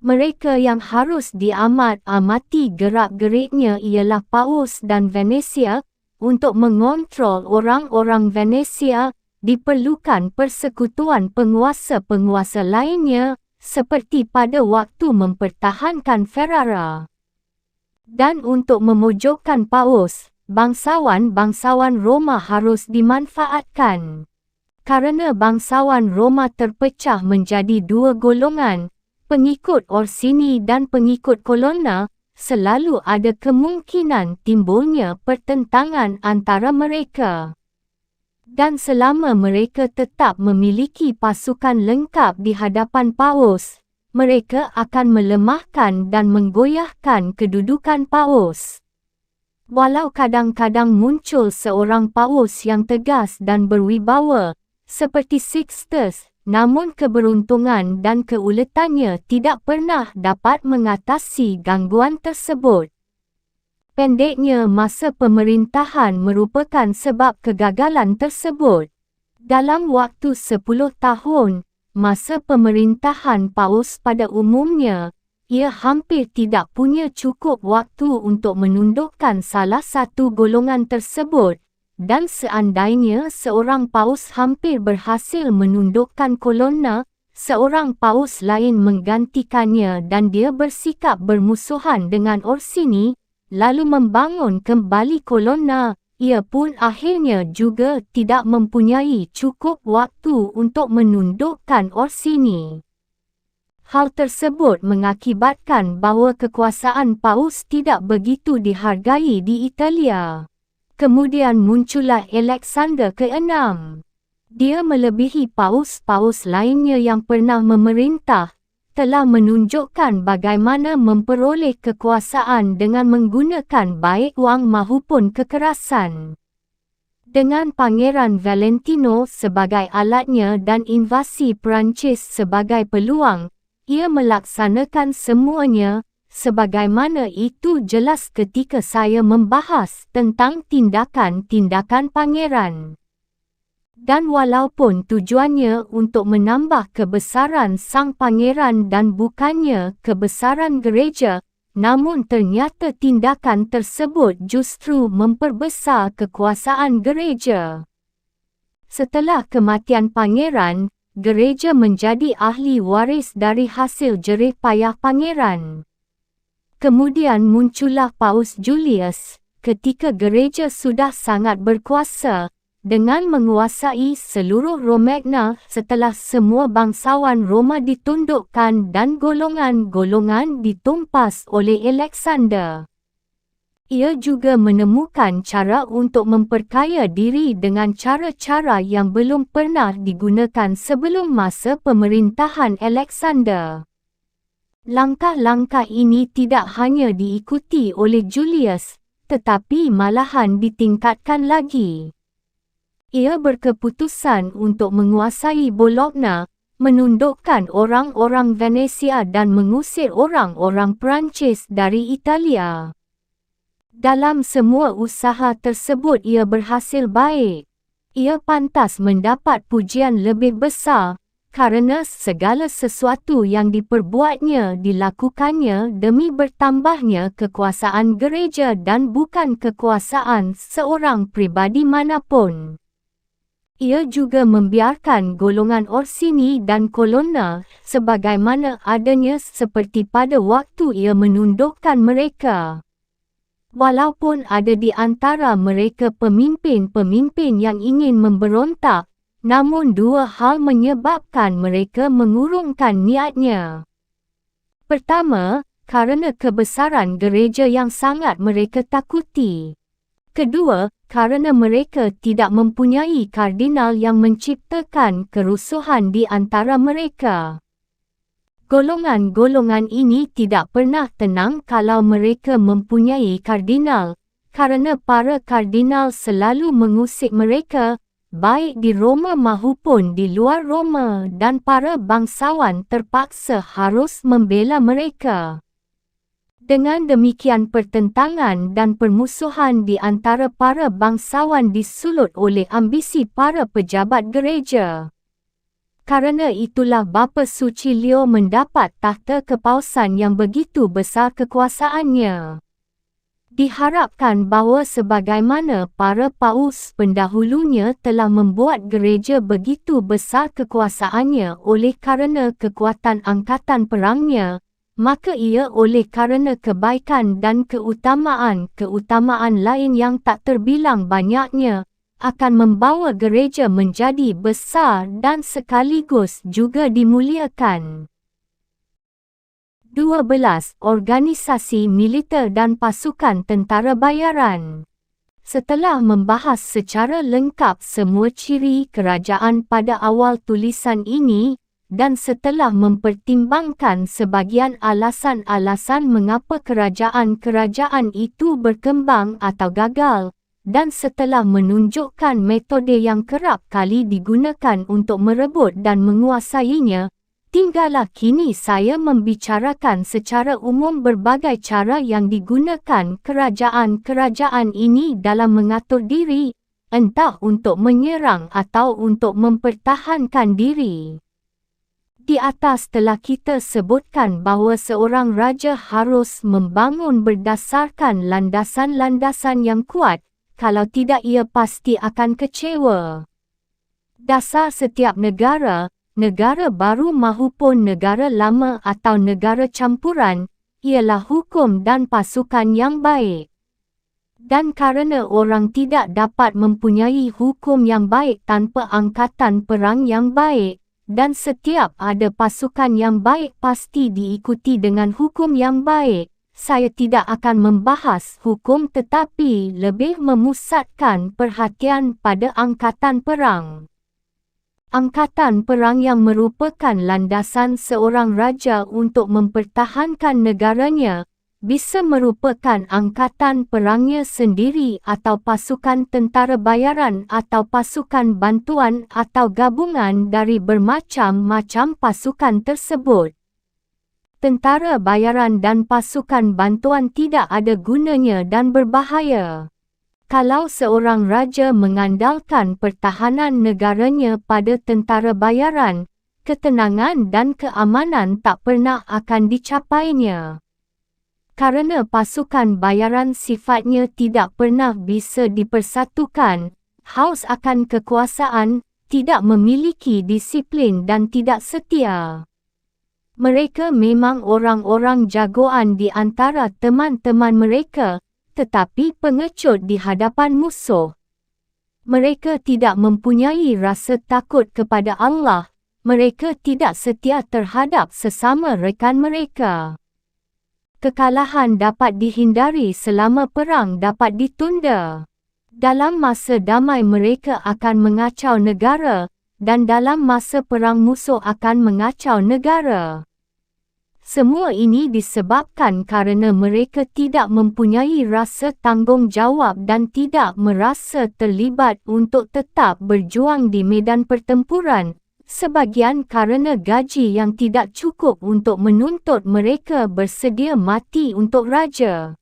Mereka yang harus diamat-amati gerak-geriknya ialah Paus dan Venesia. Untuk mengontrol orang-orang Venesia, diperlukan persekutuan penguasa-penguasa lainnya, seperti pada waktu mempertahankan Ferrara. Dan untuk memojokkan Paus, bangsawan-bangsawan Roma harus dimanfaatkan. Karena bangsawan Roma terpecah menjadi dua golongan, pengikut Orsini dan pengikut Colonna, selalu ada kemungkinan timbulnya pertentangan antara mereka. Dan selama mereka tetap memiliki pasukan lengkap di hadapan Paus, mereka akan melemahkan dan menggoyahkan kedudukan Paus. Walau kadang-kadang muncul seorang Paus yang tegas dan berwibawa, seperti Sixtus, namun keberuntungan dan keuletannya tidak pernah dapat mengatasi gangguan tersebut. Pendeknya masa pemerintahan merupakan sebab kegagalan tersebut. Dalam waktu 10 tahun, masa pemerintahan Paus pada umumnya, ia hampir tidak punya cukup waktu untuk menundukkan salah satu golongan tersebut. Dan seandainya seorang Paus hampir berhasil menundukkan Colonna, seorang Paus lain menggantikannya dan dia bersikap bermusuhan dengan Orsini, lalu membangun kembali Colonna, ia pun akhirnya juga tidak mempunyai cukup waktu untuk menundukkan Orsini. Hal tersebut mengakibatkan bahawa kekuasaan Paus tidak begitu dihargai di Italia. Kemudian muncullah Alexander ke-6. Dia melebihi paus-paus lainnya yang pernah memerintah, telah menunjukkan bagaimana memperoleh kekuasaan dengan menggunakan baik wang mahupun kekerasan. Dengan Pangeran Valentino sebagai alatnya dan invasi Perancis sebagai peluang, ia melaksanakan semuanya. Sebagaimana itu jelas ketika saya membahas tentang tindakan-tindakan pangeran. Dan walaupun tujuannya untuk menambah kebesaran sang pangeran dan bukannya kebesaran gereja, namun ternyata tindakan tersebut justru memperbesar kekuasaan gereja. Setelah kematian pangeran, gereja menjadi ahli waris dari hasil jerih payah pangeran. Kemudian muncullah Paus Julius, ketika gereja sudah sangat berkuasa, dengan menguasai seluruh Romagna setelah semua bangsawan Roma ditundukkan dan golongan-golongan ditumpas oleh Alexander. Ia juga menemukan cara untuk memperkaya diri dengan cara-cara yang belum pernah digunakan sebelum masa pemerintahan Alexander. Langkah-langkah ini tidak hanya diikuti oleh Julius, tetapi malahan ditingkatkan lagi. Ia berkeputusan untuk menguasai Bologna, menundukkan orang-orang Venesia dan mengusir orang-orang Perancis dari Italia. Dalam semua usaha tersebut ia berhasil baik. Ia pantas mendapat pujian lebih besar, karena segala sesuatu yang diperbuatnya dilakukannya demi bertambahnya kekuasaan gereja dan bukan kekuasaan seorang pribadi manapun. Ia juga membiarkan golongan Orsini dan Colonna sebagaimana adanya seperti pada waktu ia menundukkan mereka. Walaupun ada di antara mereka pemimpin-pemimpin yang ingin memberontak, namun dua hal menyebabkan mereka mengurungkan niatnya. Pertama, karena kebesaran gereja yang sangat mereka takuti. Kedua, karena mereka tidak mempunyai kardinal yang menciptakan kerusuhan di antara mereka. Golongan-golongan ini tidak pernah tenang kalau mereka mempunyai kardinal, karena para kardinal selalu mengusik mereka, baik di Roma maupun di luar Roma, dan para bangsawan terpaksa harus membela mereka. Dengan demikian pertentangan dan permusuhan di antara para bangsawan disulut oleh ambisi para pejabat gereja. Karena itulah Bapa Suci Leo mendapat tahta kepausan yang begitu besar kekuasaannya. Diharapkan bahawa sebagaimana para paus pendahulunya telah membuat gereja begitu besar kekuasaannya oleh karena kekuatan angkatan perangnya, maka ia oleh karena kebaikan dan keutamaan lain yang tak terbilang banyaknya, akan membawa gereja menjadi besar dan sekaligus juga dimuliakan. 12. Organisasi militer dan pasukan tentara bayaran. Setelah membahas secara lengkap semua ciri kerajaan pada awal tulisan ini, dan setelah mempertimbangkan sebahagian alasan-alasan mengapa kerajaan-kerajaan itu berkembang atau gagal, dan setelah menunjukkan metode yang kerap kali digunakan untuk merebut dan menguasainya, tinggallah kini saya membicarakan secara umum berbagai cara yang digunakan kerajaan-kerajaan ini dalam mengatur diri, entah untuk menyerang atau untuk mempertahankan diri. Di atas telah kita sebutkan bahawa seorang raja harus membangun berdasarkan landasan-landasan yang kuat, kalau tidak ia pasti akan kecewa. Dasar setiap negara, negara baru mahupun negara lama atau negara campuran, ialah hukum dan pasukan yang baik. Dan karena orang tidak dapat mempunyai hukum yang baik tanpa angkatan perang yang baik, dan setiap ada pasukan yang baik pasti diikuti dengan hukum yang baik, saya tidak akan membahas hukum tetapi lebih memusatkan perhatian pada angkatan perang. Angkatan perang yang merupakan landasan seorang raja untuk mempertahankan negaranya, bisa merupakan angkatan perangnya sendiri atau pasukan tentara bayaran atau pasukan bantuan atau gabungan dari bermacam-macam pasukan tersebut. Tentara bayaran dan pasukan bantuan tidak ada gunanya dan berbahaya. Kalau seorang raja mengandalkan pertahanan negaranya pada tentara bayaran, ketenangan dan keamanan tak pernah akan dicapainya. Karena pasukan bayaran sifatnya tidak pernah bisa dipersatukan, haus akan kekuasaan, tidak memiliki disiplin dan tidak setia. Mereka memang orang-orang jagoan di antara teman-teman mereka, tetapi pengecut di hadapan musuh. Mereka tidak mempunyai rasa takut kepada Allah, mereka tidak setia terhadap sesama rekan mereka. Kekalahan dapat dihindari selama perang dapat ditunda. Dalam masa damai mereka akan mengacau negara, dan dalam masa perang musuh akan mengacau negara. Semua ini disebabkan karena mereka tidak mempunyai rasa tanggungjawab dan tidak merasa terlibat untuk tetap berjuang di medan pertempuran, sebagian karena gaji yang tidak cukup untuk menuntut mereka bersedia mati untuk raja.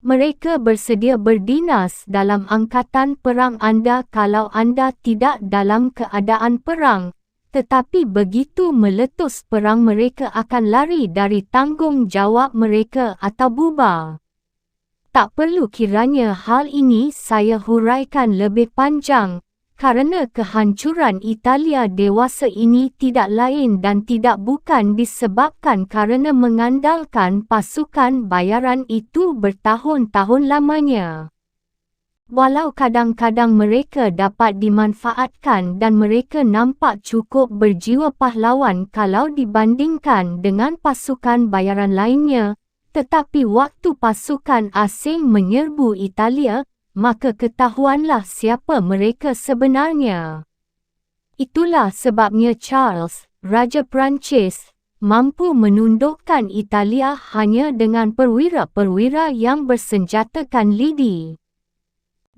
Mereka bersedia berdinas dalam angkatan perang anda kalau anda tidak dalam keadaan perang, tetapi begitu meletus perang mereka akan lari dari tanggungjawab mereka atau bubar. Tak perlu kiranya hal ini saya huraikan lebih panjang, karena kehancuran Italia dewasa ini tidak lain dan tidak bukan disebabkan karena mengandalkan pasukan bayaran itu bertahun-tahun lamanya. Walau kadang-kadang mereka dapat dimanfaatkan dan mereka nampak cukup berjiwa pahlawan kalau dibandingkan dengan pasukan bayaran lainnya, tetapi waktu pasukan asing menyerbu Italia, maka ketahuanlah siapa mereka sebenarnya. Itulah sebabnya Charles, Raja Perancis, mampu menundukkan Italia hanya dengan perwira-perwira yang bersenjatakan lidi.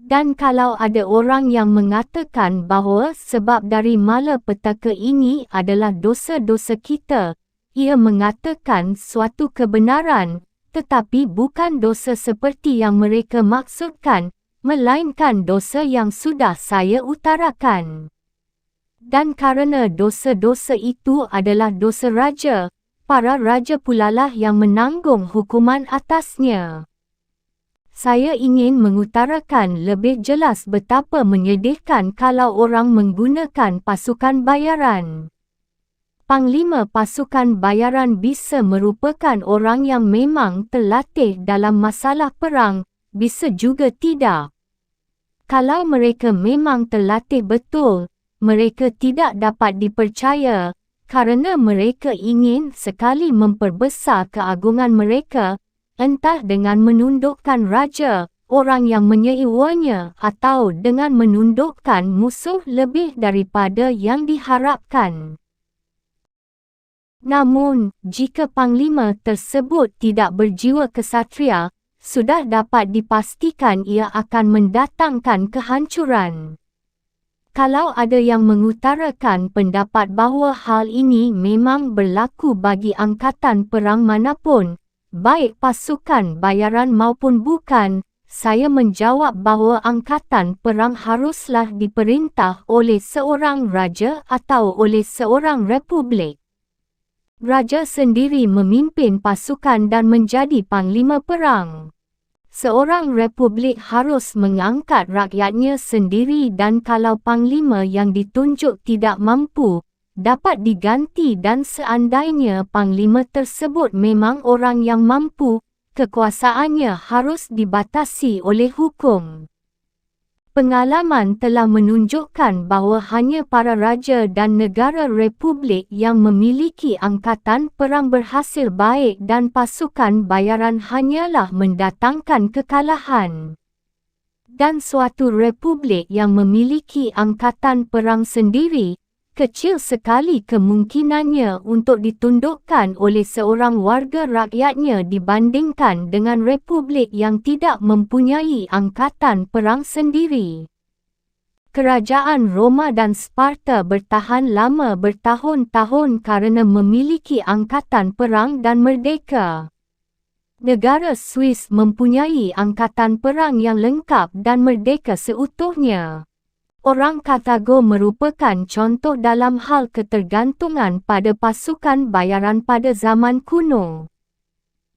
Dan kalau ada orang yang mengatakan bahawa sebab dari malapetaka ini adalah dosa-dosa kita, ia mengatakan suatu kebenaran, tetapi bukan dosa seperti yang mereka maksudkan, melainkan dosa yang sudah saya utarakan. Dan karena dosa-dosa itu adalah dosa raja, para raja pulalah yang menanggung hukuman atasnya. Saya ingin mengutarakan lebih jelas betapa menyedihkan kalau orang menggunakan pasukan bayaran. Panglima pasukan bayaran bisa merupakan orang yang memang terlatih dalam masalah perang, bisa juga tidak. Kalau mereka memang terlatih betul, mereka tidak dapat dipercaya, kerana mereka ingin sekali memperbesar keagungan mereka, entah dengan menundukkan raja, orang yang menyewanya, atau dengan menundukkan musuh lebih daripada yang diharapkan. Namun, jika panglima tersebut tidak berjiwa kesatria, sudah dapat dipastikan ia akan mendatangkan kehancuran. Kalau ada yang mengutarakan pendapat bahawa hal ini memang berlaku bagi angkatan perang manapun, baik pasukan bayaran maupun bukan, saya menjawab bahawa angkatan perang haruslah diperintah oleh seorang raja atau oleh seorang republik. Raja sendiri memimpin pasukan dan menjadi panglima perang. Seorang republik harus mengangkat rakyatnya sendiri dan kalau panglima yang ditunjuk tidak mampu, dapat diganti dan seandainya panglima tersebut memang orang yang mampu, kekuasaannya harus dibatasi oleh hukum. Pengalaman telah menunjukkan bahawa hanya para raja dan negara republik yang memiliki angkatan perang berhasil baik dan pasukan bayaran hanyalah mendatangkan kekalahan. Dan suatu republik yang memiliki angkatan perang sendiri, kecil sekali kemungkinannya untuk ditundukkan oleh seorang warga rakyatnya dibandingkan dengan republik yang tidak mempunyai angkatan perang sendiri. Kerajaan Roma dan Sparta bertahan lama bertahun-tahun kerana memiliki angkatan perang dan merdeka. Negara Swiss mempunyai angkatan perang yang lengkap dan merdeka seutuhnya. Orang Karthago merupakan contoh dalam hal ketergantungan pada pasukan bayaran pada zaman kuno.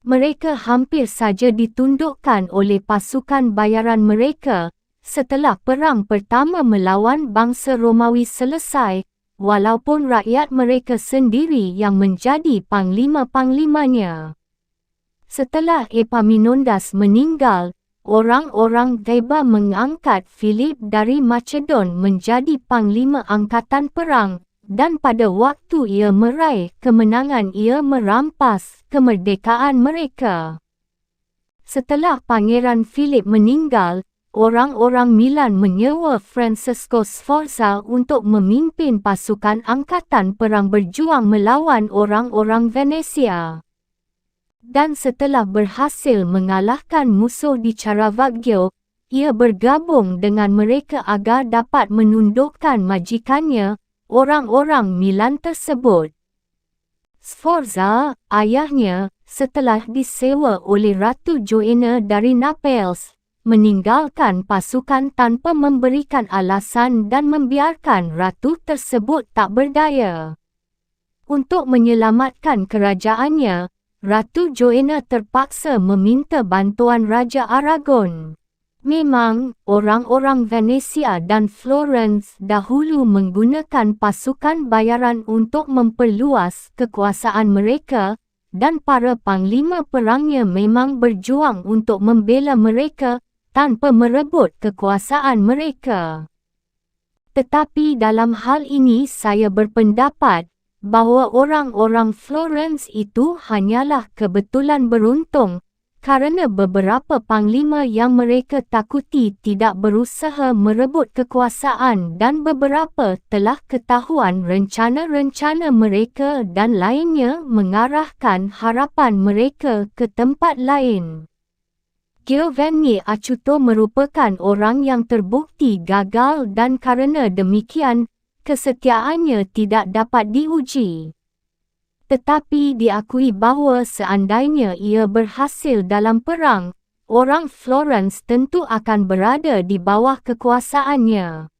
Mereka hampir saja ditundukkan oleh pasukan bayaran mereka setelah Perang Pertama melawan bangsa Romawi selesai, walaupun rakyat mereka sendiri yang menjadi panglima-panglimanya. Setelah Epaminondas meninggal, orang-orang Theba mengangkat Philip dari Macedon menjadi panglima angkatan perang, dan pada waktu ia meraih kemenangan ia merampas kemerdekaan mereka. Setelah Pangeran Philip meninggal, orang-orang Milan menyewa Francesco Sforza untuk memimpin pasukan angkatan perang berjuang melawan orang-orang Venesia. Dan setelah berhasil mengalahkan musuh di Caravaggio, ia bergabung dengan mereka agar dapat menundukkan majikannya, orang-orang Milan tersebut. Sforza, ayahnya, setelah disewa oleh Ratu Joanna dari Naples, meninggalkan pasukan tanpa memberikan alasan dan membiarkan ratu tersebut tak berdaya. Untuk menyelamatkan kerajaannya, Ratu Joanna terpaksa meminta bantuan Raja Aragon. Memang, orang-orang Venesia dan Florence dahulu menggunakan pasukan bayaran untuk memperluas kekuasaan mereka, dan para panglima perangnya memang berjuang untuk membela mereka, tanpa merebut kekuasaan mereka. Tetapi dalam hal ini saya berpendapat, bahawa orang-orang Florence itu hanyalah kebetulan beruntung, kerana beberapa panglima yang mereka takuti tidak berusaha merebut kekuasaan dan beberapa telah ketahuan rencana-rencana mereka dan lainnya mengarahkan harapan mereka ke tempat lain. Giovanni Acuto merupakan orang yang terbukti gagal dan kerana demikian, kesetiaannya tidak dapat diuji. Tetapi diakui bahawa seandainya ia berhasil dalam perang, orang Florence tentu akan berada di bawah kekuasaannya.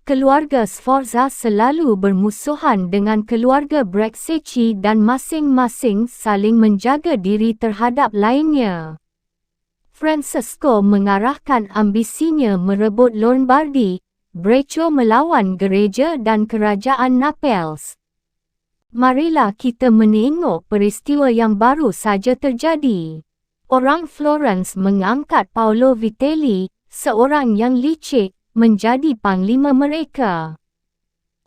Keluarga Sforza selalu bermusuhan dengan keluarga Bracceschi dan masing-masing saling menjaga diri terhadap lainnya. Francesco mengarahkan ambisinya merebut Lombardi, Breccio melawan gereja dan kerajaan Naples. Marilah kita menengok peristiwa yang baru saja terjadi. Orang Florence mengangkat Paolo Vitelli, seorang yang licik, menjadi panglima mereka.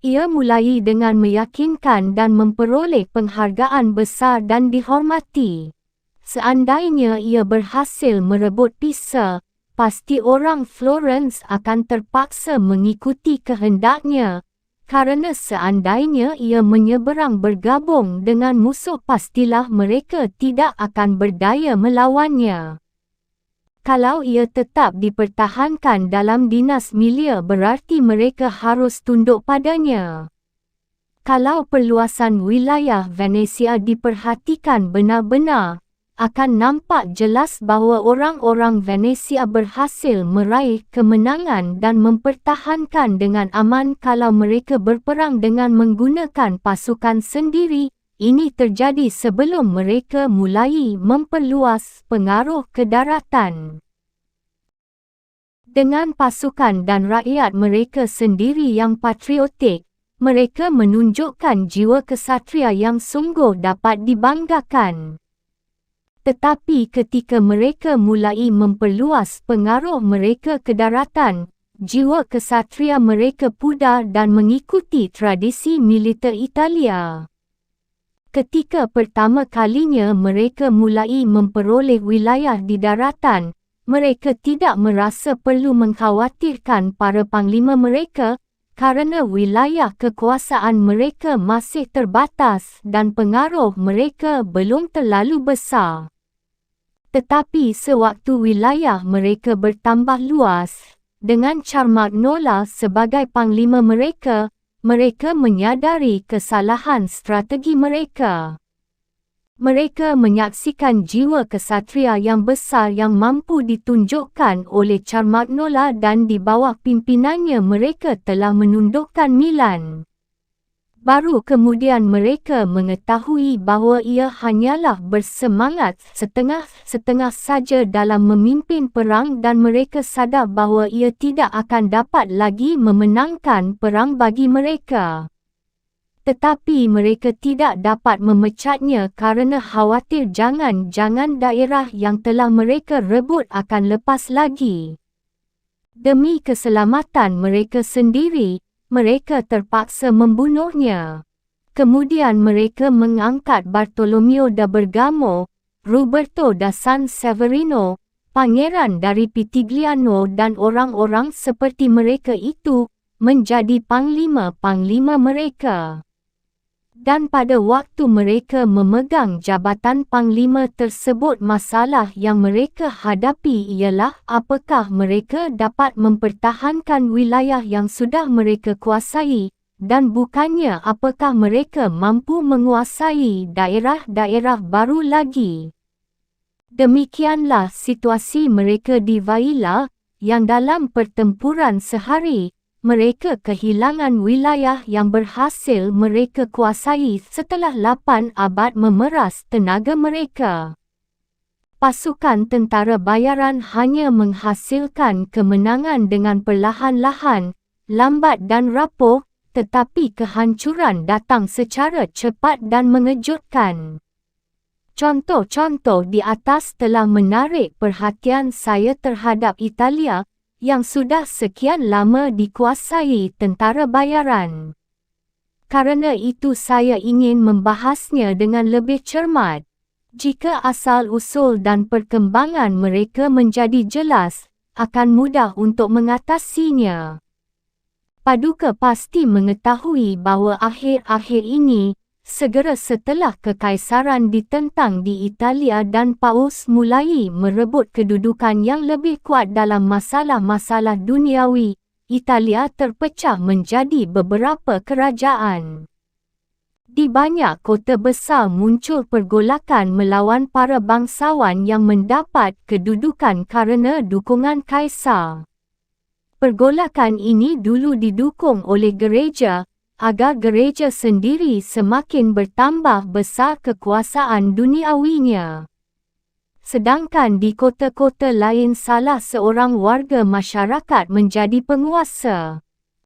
Ia mulai dengan meyakinkan dan memperoleh penghargaan besar dan dihormati. Seandainya ia berhasil merebut Pisa, pasti orang Florence akan terpaksa mengikuti kehendaknya, kerana seandainya ia menyeberang bergabung dengan musuh pastilah mereka tidak akan berdaya melawannya. Kalau ia tetap dipertahankan dalam dinas milia berarti mereka harus tunduk padanya. Kalau perluasan wilayah Venesia diperhatikan benar-benar, akan nampak jelas bahawa orang-orang Venesia berhasil meraih kemenangan dan mempertahankan dengan aman kalau mereka berperang dengan menggunakan pasukan sendiri. Ini terjadi sebelum mereka mulai memperluas pengaruh ke daratan. Dengan pasukan dan rakyat mereka sendiri yang patriotik, mereka menunjukkan jiwa kesatria yang sungguh dapat dibanggakan. Tetapi ketika mereka mulai memperluas pengaruh mereka ke daratan, jiwa kesatria mereka pudar dan mengikuti tradisi militer Italia. Ketika pertama kalinya mereka mulai memperoleh wilayah di daratan, mereka tidak merasa perlu mengkhawatirkan para panglima mereka, kerana wilayah kekuasaan mereka masih terbatas dan pengaruh mereka belum terlalu besar. Tetapi sewaktu wilayah mereka bertambah luas, dengan Carmagnola sebagai panglima mereka, mereka menyadari kesalahan strategi mereka. Mereka menyaksikan jiwa kesatria yang besar yang mampu ditunjukkan oleh Carmagnola dan di bawah pimpinannya mereka telah menundukkan Milan. Baru kemudian mereka mengetahui bahawa ia hanyalah bersemangat setengah-setengah saja dalam memimpin perang dan mereka sadar bahawa ia tidak akan dapat lagi memenangkan perang bagi mereka. Tetapi mereka tidak dapat memecatnya kerana khawatir jangan-jangan daerah yang telah mereka rebut akan lepas lagi. Demi keselamatan mereka sendiri, mereka terpaksa membunuhnya. Kemudian mereka mengangkat Bartolomeo da Bergamo, Roberto da San Severino, pangeran dari Pitigliano dan orang-orang seperti mereka itu, menjadi panglima-panglima mereka. Dan pada waktu mereka memegang jabatan panglima tersebut, masalah yang mereka hadapi ialah apakah mereka dapat mempertahankan wilayah yang sudah mereka kuasai, dan bukannya apakah mereka mampu menguasai daerah-daerah baru lagi. Demikianlah situasi mereka di Vaila, yang dalam pertempuran sehari, mereka kehilangan wilayah yang berhasil mereka kuasai setelah 8 abad memeras tenaga mereka. Pasukan tentara bayaran hanya menghasilkan kemenangan dengan perlahan-lahan, lambat dan rapuh, tetapi kehancuran datang secara cepat dan mengejutkan. Contoh-contoh di atas telah menarik perhatian saya terhadap Italia, yang sudah sekian lama dikuasai tentara bayaran. Karena itu saya ingin membahasnya dengan lebih cermat. Jika asal-usul dan perkembangan mereka menjadi jelas, akan mudah untuk mengatasinya. Paduka pasti mengetahui bahawa akhir-akhir ini, segera setelah kekaisaran ditentang di Italia dan Paus mulai merebut kedudukan yang lebih kuat dalam masalah-masalah duniawi, Italia terpecah menjadi beberapa kerajaan. Di banyak kota besar muncul pergolakan melawan para bangsawan yang mendapat kedudukan kerana dukungan kaisar. Pergolakan ini dulu didukung oleh gereja, agar gereja sendiri semakin bertambah besar kekuasaan duniawinya. Sedangkan di kota-kota lain salah seorang warga masyarakat menjadi penguasa.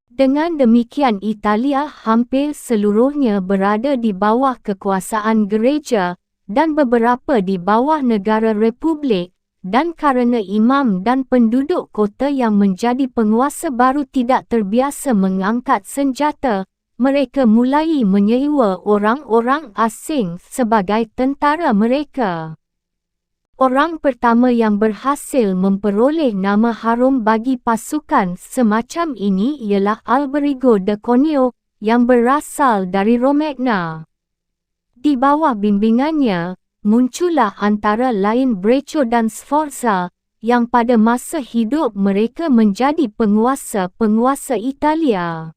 Dengan demikian Italia hampir seluruhnya berada di bawah kekuasaan gereja dan beberapa di bawah negara republik, dan kerana imam dan penduduk kota yang menjadi penguasa baru tidak terbiasa mengangkat senjata, mereka mulai menyewa orang-orang asing sebagai tentara mereka. Orang pertama yang berhasil memperoleh nama harum bagi pasukan semacam ini ialah Alberigo de Coneo yang berasal dari Romagna. Di bawah bimbingannya, muncullah antara lain Breccio dan Sforza, yang pada masa hidup mereka menjadi penguasa-penguasa Italia.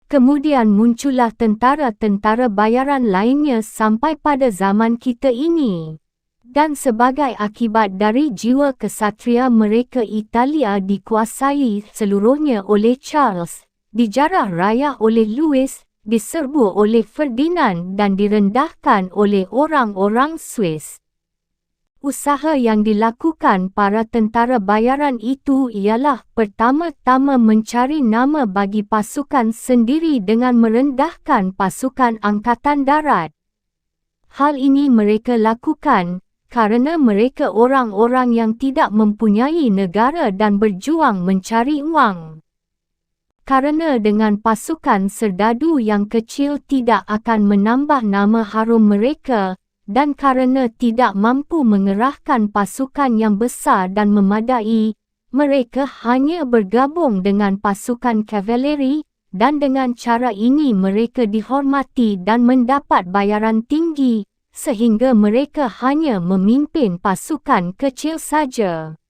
Kemudian muncullah tentara-tentara bayaran lainnya sampai pada zaman kita ini. Dan sebagai akibat dari jiwa kesatria mereka, Italia dikuasai seluruhnya oleh Charles, dijarah raya oleh Louis, diserbu oleh Ferdinand dan direndahkan oleh orang-orang Swiss. Usaha yang dilakukan para tentara bayaran itu ialah pertama-tama mencari nama bagi pasukan sendiri dengan merendahkan pasukan angkatan darat. Hal ini mereka lakukan kerana mereka orang-orang yang tidak mempunyai negara dan berjuang mencari wang. Kerana dengan pasukan serdadu yang kecil tidak akan menambah nama harum mereka, dan kerana tidak mampu mengerahkan pasukan yang besar dan memadai, mereka hanya bergabung dengan pasukan kavaleri, dan dengan cara ini mereka dihormati dan mendapat bayaran tinggi, sehingga mereka hanya memimpin pasukan kecil saja.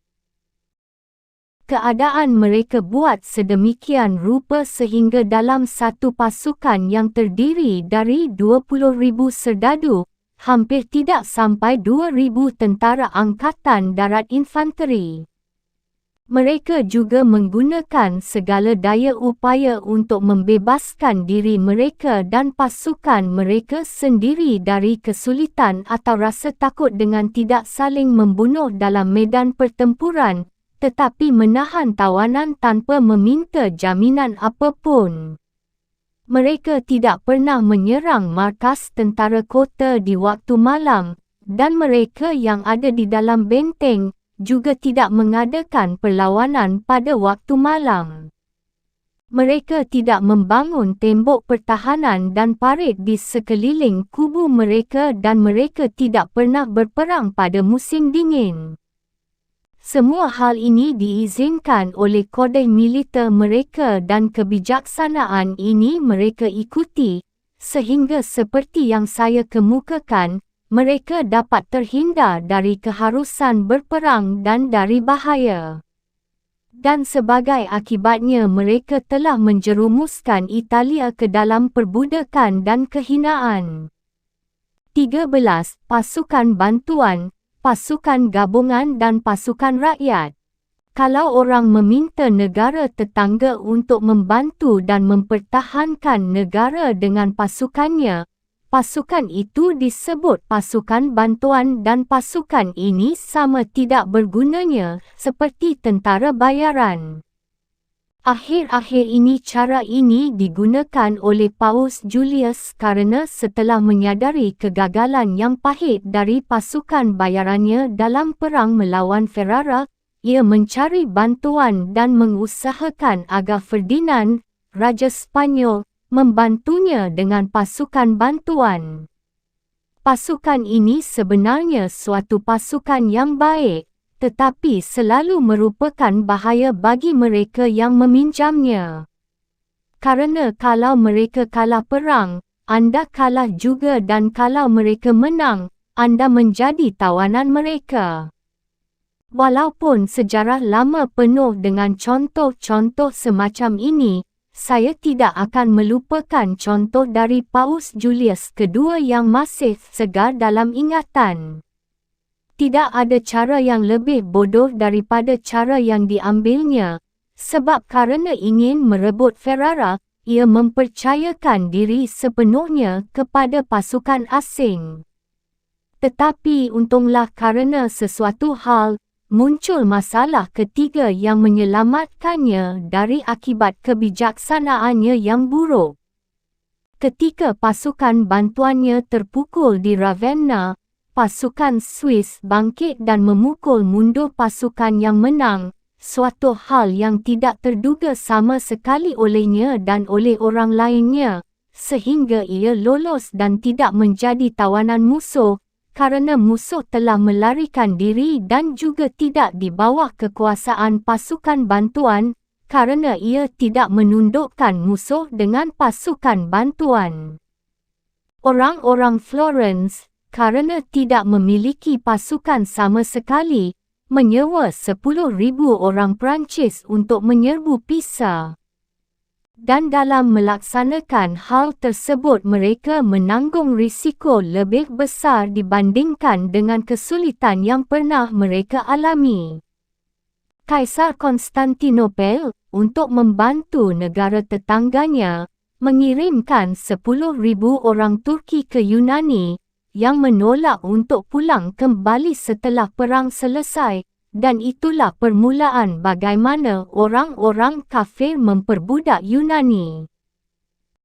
Keadaan mereka buat sedemikian rupa sehingga dalam satu pasukan yang terdiri dari 20,000 serdadu, hampir tidak sampai 2,000 tentara angkatan darat infanteri. Mereka juga menggunakan segala daya upaya untuk membebaskan diri mereka dan pasukan mereka sendiri dari kesulitan atau rasa takut dengan tidak saling membunuh dalam medan pertempuran, tetapi menahan tawanan tanpa meminta jaminan apapun. Mereka tidak pernah menyerang markas tentara kota di waktu malam, dan mereka yang ada di dalam benteng juga tidak mengadakan perlawanan pada waktu malam. Mereka tidak membangun tembok pertahanan dan parit di sekeliling kubu mereka dan mereka tidak pernah berperang pada musim dingin. Semua hal ini diizinkan oleh kode militer mereka dan kebijaksanaan ini mereka ikuti, sehingga seperti yang saya kemukakan, mereka dapat terhindar dari keharusan berperang dan dari bahaya. Dan sebagai akibatnya mereka telah menjerumuskan Italia ke dalam perbudakan dan kehinaan. 13. Pasukan bantuan, pasukan gabungan dan pasukan rakyat. Kalau orang meminta negara tetangga untuk membantu dan mempertahankan negara dengan pasukannya, pasukan itu disebut pasukan bantuan dan pasukan ini sama tidak bergunanya seperti tentara bayaran. Akhir-akhir ini cara ini digunakan oleh Paus Julius kerana setelah menyadari kegagalan yang pahit dari pasukan bayarannya dalam perang melawan Ferrara, ia mencari bantuan dan mengusahakan agar Ferdinand, Raja Spanyol, membantunya dengan pasukan bantuan. Pasukan ini sebenarnya suatu pasukan yang baik, tetapi selalu merupakan bahaya bagi mereka yang meminjamnya. Karena kalau mereka kalah perang, anda kalah juga dan kalau mereka menang, anda menjadi tawanan mereka. Walaupun sejarah lama penuh dengan contoh-contoh semacam ini, saya tidak akan melupakan contoh dari Paus Julius kedua yang masih segar dalam ingatan. Tidak ada cara yang lebih bodoh daripada cara yang diambilnya, Sebab karena ingin merebut Ferrara, ia mempercayakan diri sepenuhnya kepada pasukan asing. Tetapi untunglah karena sesuatu hal, muncul masalah ketiga yang menyelamatkannya dari akibat kebijaksanaannya yang buruk. Ketika pasukan bantuannya terpukul di Ravenna, pasukan Swiss bangkit dan memukul mundur pasukan yang menang, suatu hal yang tidak terduga sama sekali olehnya dan oleh orang lainnya, sehingga ia lolos dan tidak menjadi tawanan musuh, karena musuh telah melarikan diri dan juga tidak di bawah kekuasaan pasukan bantuan, karena ia tidak menundukkan musuh dengan pasukan bantuan. Orang-orang Florence, karena tidak memiliki pasukan sama sekali, menyewa 10,000 orang Perancis untuk menyerbu Pisa. Dan dalam melaksanakan hal tersebut mereka menanggung risiko lebih besar dibandingkan dengan kesulitan yang pernah mereka alami. Kaisar Konstantinopel, untuk membantu negara tetangganya, mengirimkan 10,000 orang Turki ke Yunani, yang menolak untuk pulang kembali setelah perang selesai, dan itulah permulaan bagaimana orang-orang kafir memperbudak Yunani.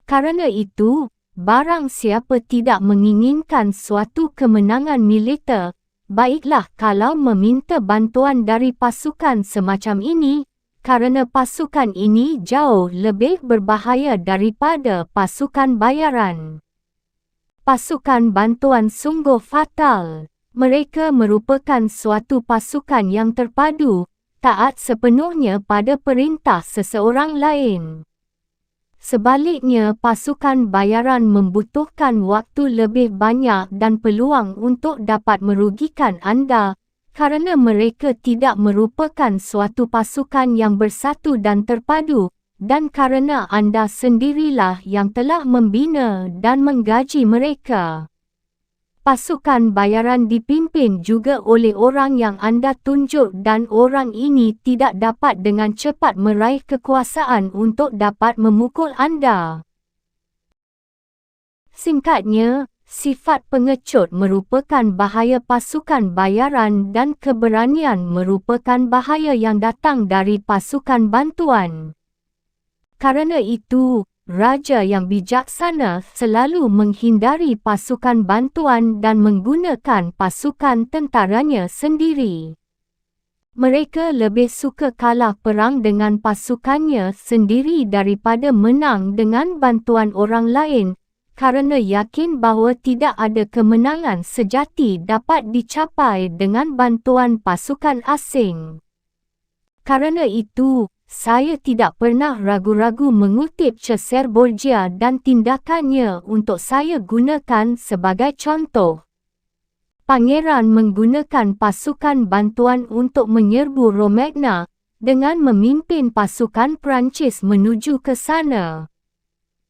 Karena itu, barang siapa tidak menginginkan suatu kemenangan militer, baiklah kalau meminta bantuan dari pasukan semacam ini, karena pasukan ini jauh lebih berbahaya daripada pasukan bayaran. Pasukan bantuan sungguh fatal. Mereka merupakan suatu pasukan yang terpadu, taat sepenuhnya pada perintah seseorang lain. Sebaliknya, pasukan bayaran membutuhkan waktu lebih banyak dan peluang untuk dapat merugikan anda, karena mereka tidak merupakan suatu pasukan yang bersatu dan terpadu, dan karena anda sendirilah yang telah membina dan menggaji mereka. Pasukan bayaran dipimpin juga oleh orang yang anda tunjuk dan orang ini tidak dapat dengan cepat meraih kekuasaan untuk dapat memukul anda. Singkatnya, sifat pengecut merupakan bahaya pasukan bayaran dan keberanian merupakan bahaya yang datang dari pasukan bantuan. Karena itu, raja yang bijaksana selalu menghindari pasukan bantuan dan menggunakan pasukan tentaranya sendiri. Mereka lebih suka kalah perang dengan pasukannya sendiri daripada menang dengan bantuan orang lain, karena yakin bahawa tidak ada kemenangan sejati dapat dicapai dengan bantuan pasukan asing. Karena itu, saya tidak pernah ragu-ragu mengutip Cesare Borgia dan tindakannya untuk saya gunakan sebagai contoh. Pangeran menggunakan pasukan bantuan untuk menyerbu Romagna, dengan memimpin pasukan Perancis menuju ke sana.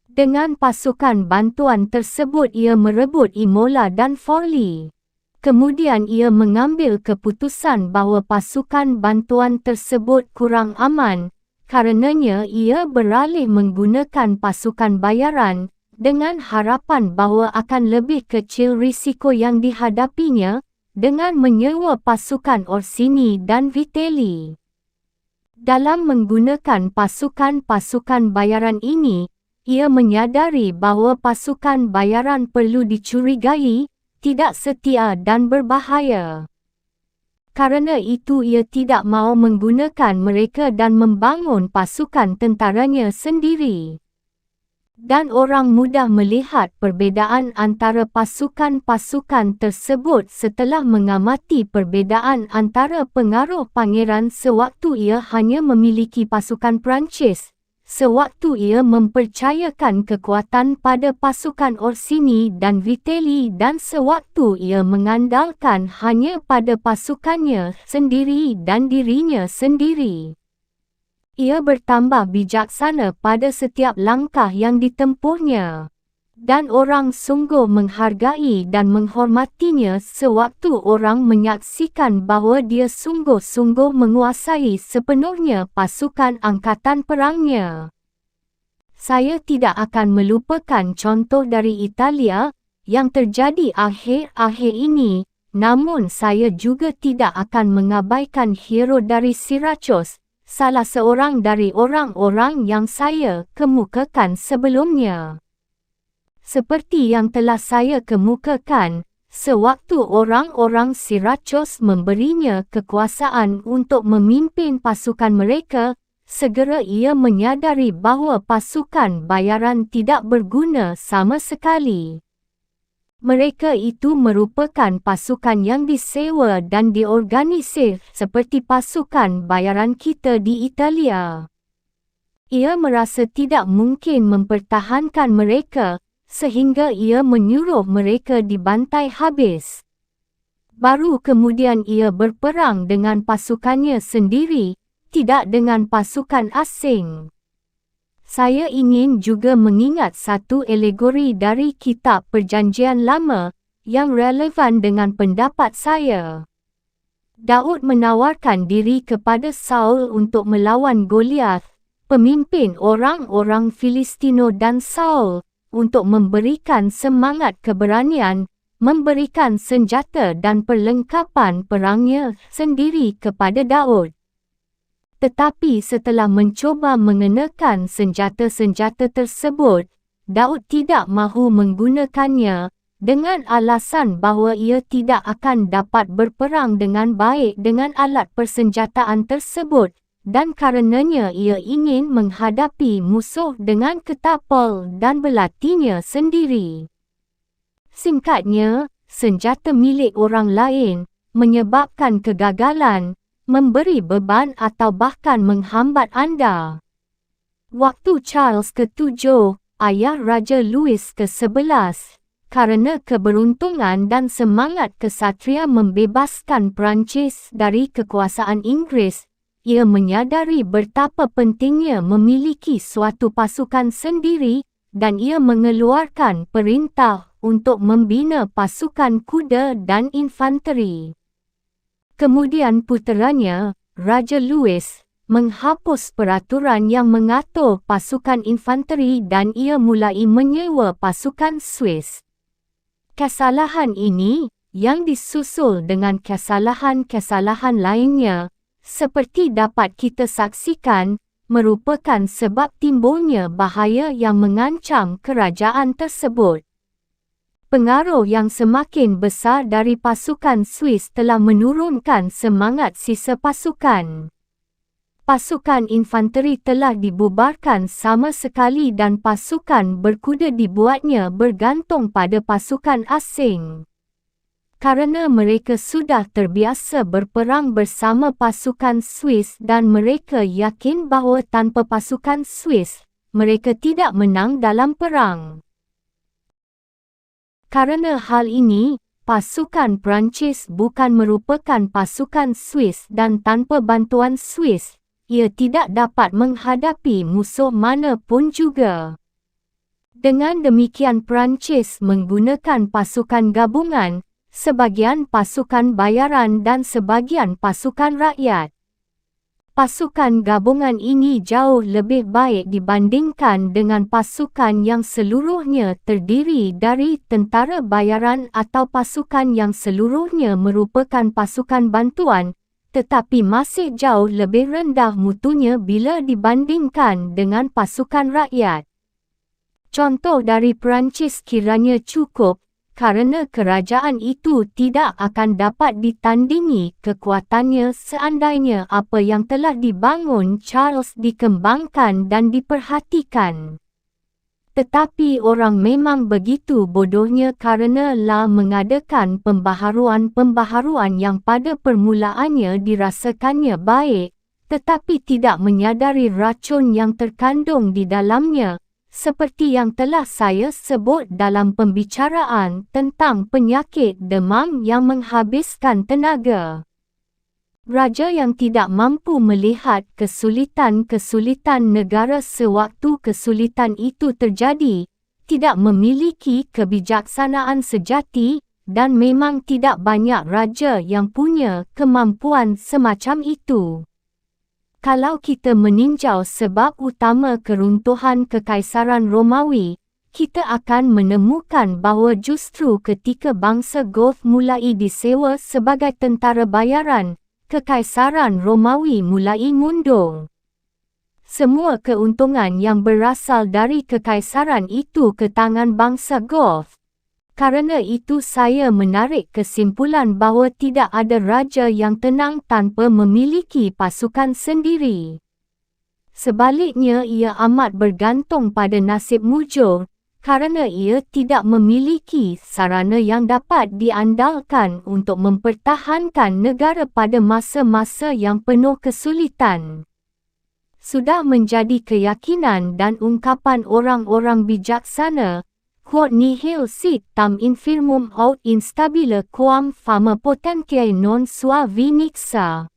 Dengan pasukan bantuan tersebut ia merebut Imola dan Forli. Kemudian ia mengambil keputusan bahawa pasukan bantuan tersebut kurang aman, karenanya ia beralih menggunakan pasukan bayaran, dengan harapan bahawa akan lebih kecil risiko yang dihadapinya, dengan menyewa pasukan Orsini dan Vitelli. Dalam menggunakan pasukan-pasukan bayaran ini, ia menyadari bahawa pasukan bayaran perlu dicurigai, tidak setia dan berbahaya. Karena itu ia tidak mahu menggunakan mereka dan membangun pasukan tentaranya sendiri. Dan orang mudah melihat perbezaan antara pasukan-pasukan tersebut setelah mengamati perbezaan antara pengaruh pangeran sewaktu ia hanya memiliki pasukan Perancis, sewaktu ia mempercayakan kekuatan pada pasukan Orsini dan Vitelli dan sewaktu ia mengandalkan hanya pada pasukannya sendiri dan dirinya sendiri. Ia bertambah bijaksana pada setiap langkah yang ditempuhnya. Dan orang sungguh menghargai dan menghormatinya sewaktu orang menyaksikan bahawa dia sungguh-sungguh menguasai sepenuhnya pasukan angkatan perangnya. Saya tidak akan melupakan contoh dari Italia yang terjadi akhir-akhir ini, namun saya juga tidak akan mengabaikan hero dari Syracuse, salah seorang dari orang-orang yang saya kemukakan sebelumnya. Seperti yang telah saya kemukakan, sewaktu orang-orang Syracuse memberinya kekuasaan untuk memimpin pasukan mereka, segera ia menyadari bahawa pasukan bayaran tidak berguna sama sekali. Mereka itu merupakan pasukan yang disewa dan diorganisir seperti pasukan bayaran kita di Italia. Ia merasa tidak mungkin mempertahankan mereka, sehingga ia menyuruh mereka dibantai habis. Baru kemudian ia berperang dengan pasukannya sendiri, tidak dengan pasukan asing. Saya ingin juga mengingat satu alegori dari kitab Perjanjian Lama yang relevan dengan pendapat saya. Daud menawarkan diri kepada Saul untuk melawan Goliath, pemimpin orang-orang Filistino, dan Saul untuk memberikan semangat keberanian, memberikan senjata dan perlengkapan perangnya sendiri kepada Daud. Tetapi setelah mencoba mengenakan senjata-senjata tersebut, Daud tidak mahu menggunakannya, dengan alasan bahawa ia tidak akan dapat berperang dengan baik dengan alat persenjataan tersebut, dan karenanya ia ingin menghadapi musuh dengan ketapel dan belatinya sendiri. Singkatnya, senjata milik orang lain menyebabkan kegagalan, memberi beban atau bahkan menghambat anda. Waktu Charles ke-7, ayah Raja Louis ke-11, karena keberuntungan dan semangat kesatria membebaskan Perancis dari kekuasaan Inggeris, ia menyadari betapa pentingnya memiliki suatu pasukan sendiri, dan ia mengeluarkan perintah untuk membina pasukan kuda dan infanteri. Kemudian puteranya, Raja Louis, menghapus peraturan yang mengatur pasukan infanteri dan ia mulai menyewa pasukan Swiss. Kesalahan ini, yang disusul dengan kesalahan-kesalahan lainnya, seperti dapat kita saksikan, merupakan sebab timbulnya bahaya yang mengancam kerajaan tersebut. Pengaruh yang semakin besar dari pasukan Swiss telah menurunkan semangat sisa pasukan. Pasukan infanteri telah dibubarkan sama sekali dan pasukan berkuda dibuatnya bergantung pada pasukan asing. Karena mereka sudah terbiasa berperang bersama pasukan Swiss dan mereka yakin bahawa tanpa pasukan Swiss, mereka tidak menang dalam perang. Karena hal ini, pasukan Perancis bukan merupakan pasukan Swiss dan tanpa bantuan Swiss, ia tidak dapat menghadapi musuh mana pun juga. Dengan demikian Perancis menggunakan pasukan gabungan, sebagian pasukan bayaran dan sebagian pasukan rakyat. Pasukan gabungan ini jauh lebih baik dibandingkan dengan pasukan yang seluruhnya terdiri dari tentara bayaran atau pasukan yang seluruhnya merupakan pasukan bantuan, tetapi masih jauh lebih rendah mutunya bila dibandingkan dengan pasukan rakyat. Contoh dari Perancis kiranya cukup, karena kerajaan itu tidak akan dapat ditandingi kekuatannya seandainya apa yang telah dibangun Charles dikembangkan dan diperhatikan. Tetapi orang memang begitu bodohnya karena mengadakan pembaharuan-pembaharuan yang pada permulaannya dirasakannya baik, tetapi tidak menyadari racun yang terkandung di dalamnya, seperti yang telah saya sebut dalam pembicaraan tentang penyakit demam yang menghabiskan tenaga. Raja yang tidak mampu melihat kesulitan-kesulitan negara sewaktu kesulitan itu terjadi, tidak memiliki kebijaksanaan sejati, dan memang tidak banyak raja yang punya kemampuan semacam itu. Kalau kita meninjau sebab utama keruntuhan Kekaisaran Romawi, kita akan menemukan bahawa justru ketika bangsa Goth mulai disewa sebagai tentara bayaran, Kekaisaran Romawi mulai mundur. Semua keuntungan yang berasal dari kekaisaran itu ke tangan bangsa Goth. Karena itu saya menarik kesimpulan bahawa tidak ada raja yang tenang tanpa memiliki pasukan sendiri. Sebaliknya ia amat bergantung pada nasib mujur, karena ia tidak memiliki sarana yang dapat diandalkan untuk mempertahankan negara pada masa-masa yang penuh kesulitan. Sudah menjadi keyakinan dan ungkapan orang-orang bijaksana, quod nihil sit tam infirmum aut instabile quam fama potentiae non sua vinixa.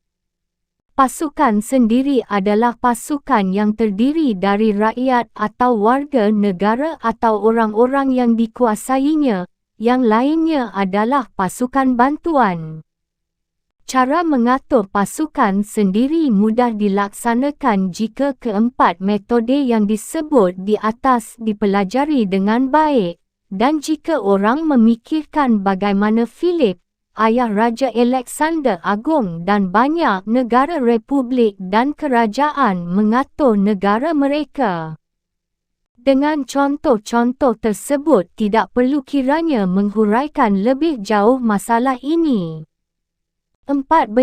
Pasukan sendiri adalah pasukan yang terdiri dari rakyat atau warga negara atau orang-orang yang dikuasainya, yang lainnya adalah pasukan bantuan. Cara mengatur pasukan sendiri mudah dilaksanakan jika keempat metode yang disebut di atas dipelajari dengan baik, dan jika orang memikirkan bagaimana Philip, ayah Raja Alexander Agung dan banyak negara republik dan kerajaan mengatur negara mereka. Dengan contoh-contoh tersebut tidak perlu kiranya menghuraikan lebih jauh masalah ini. 14.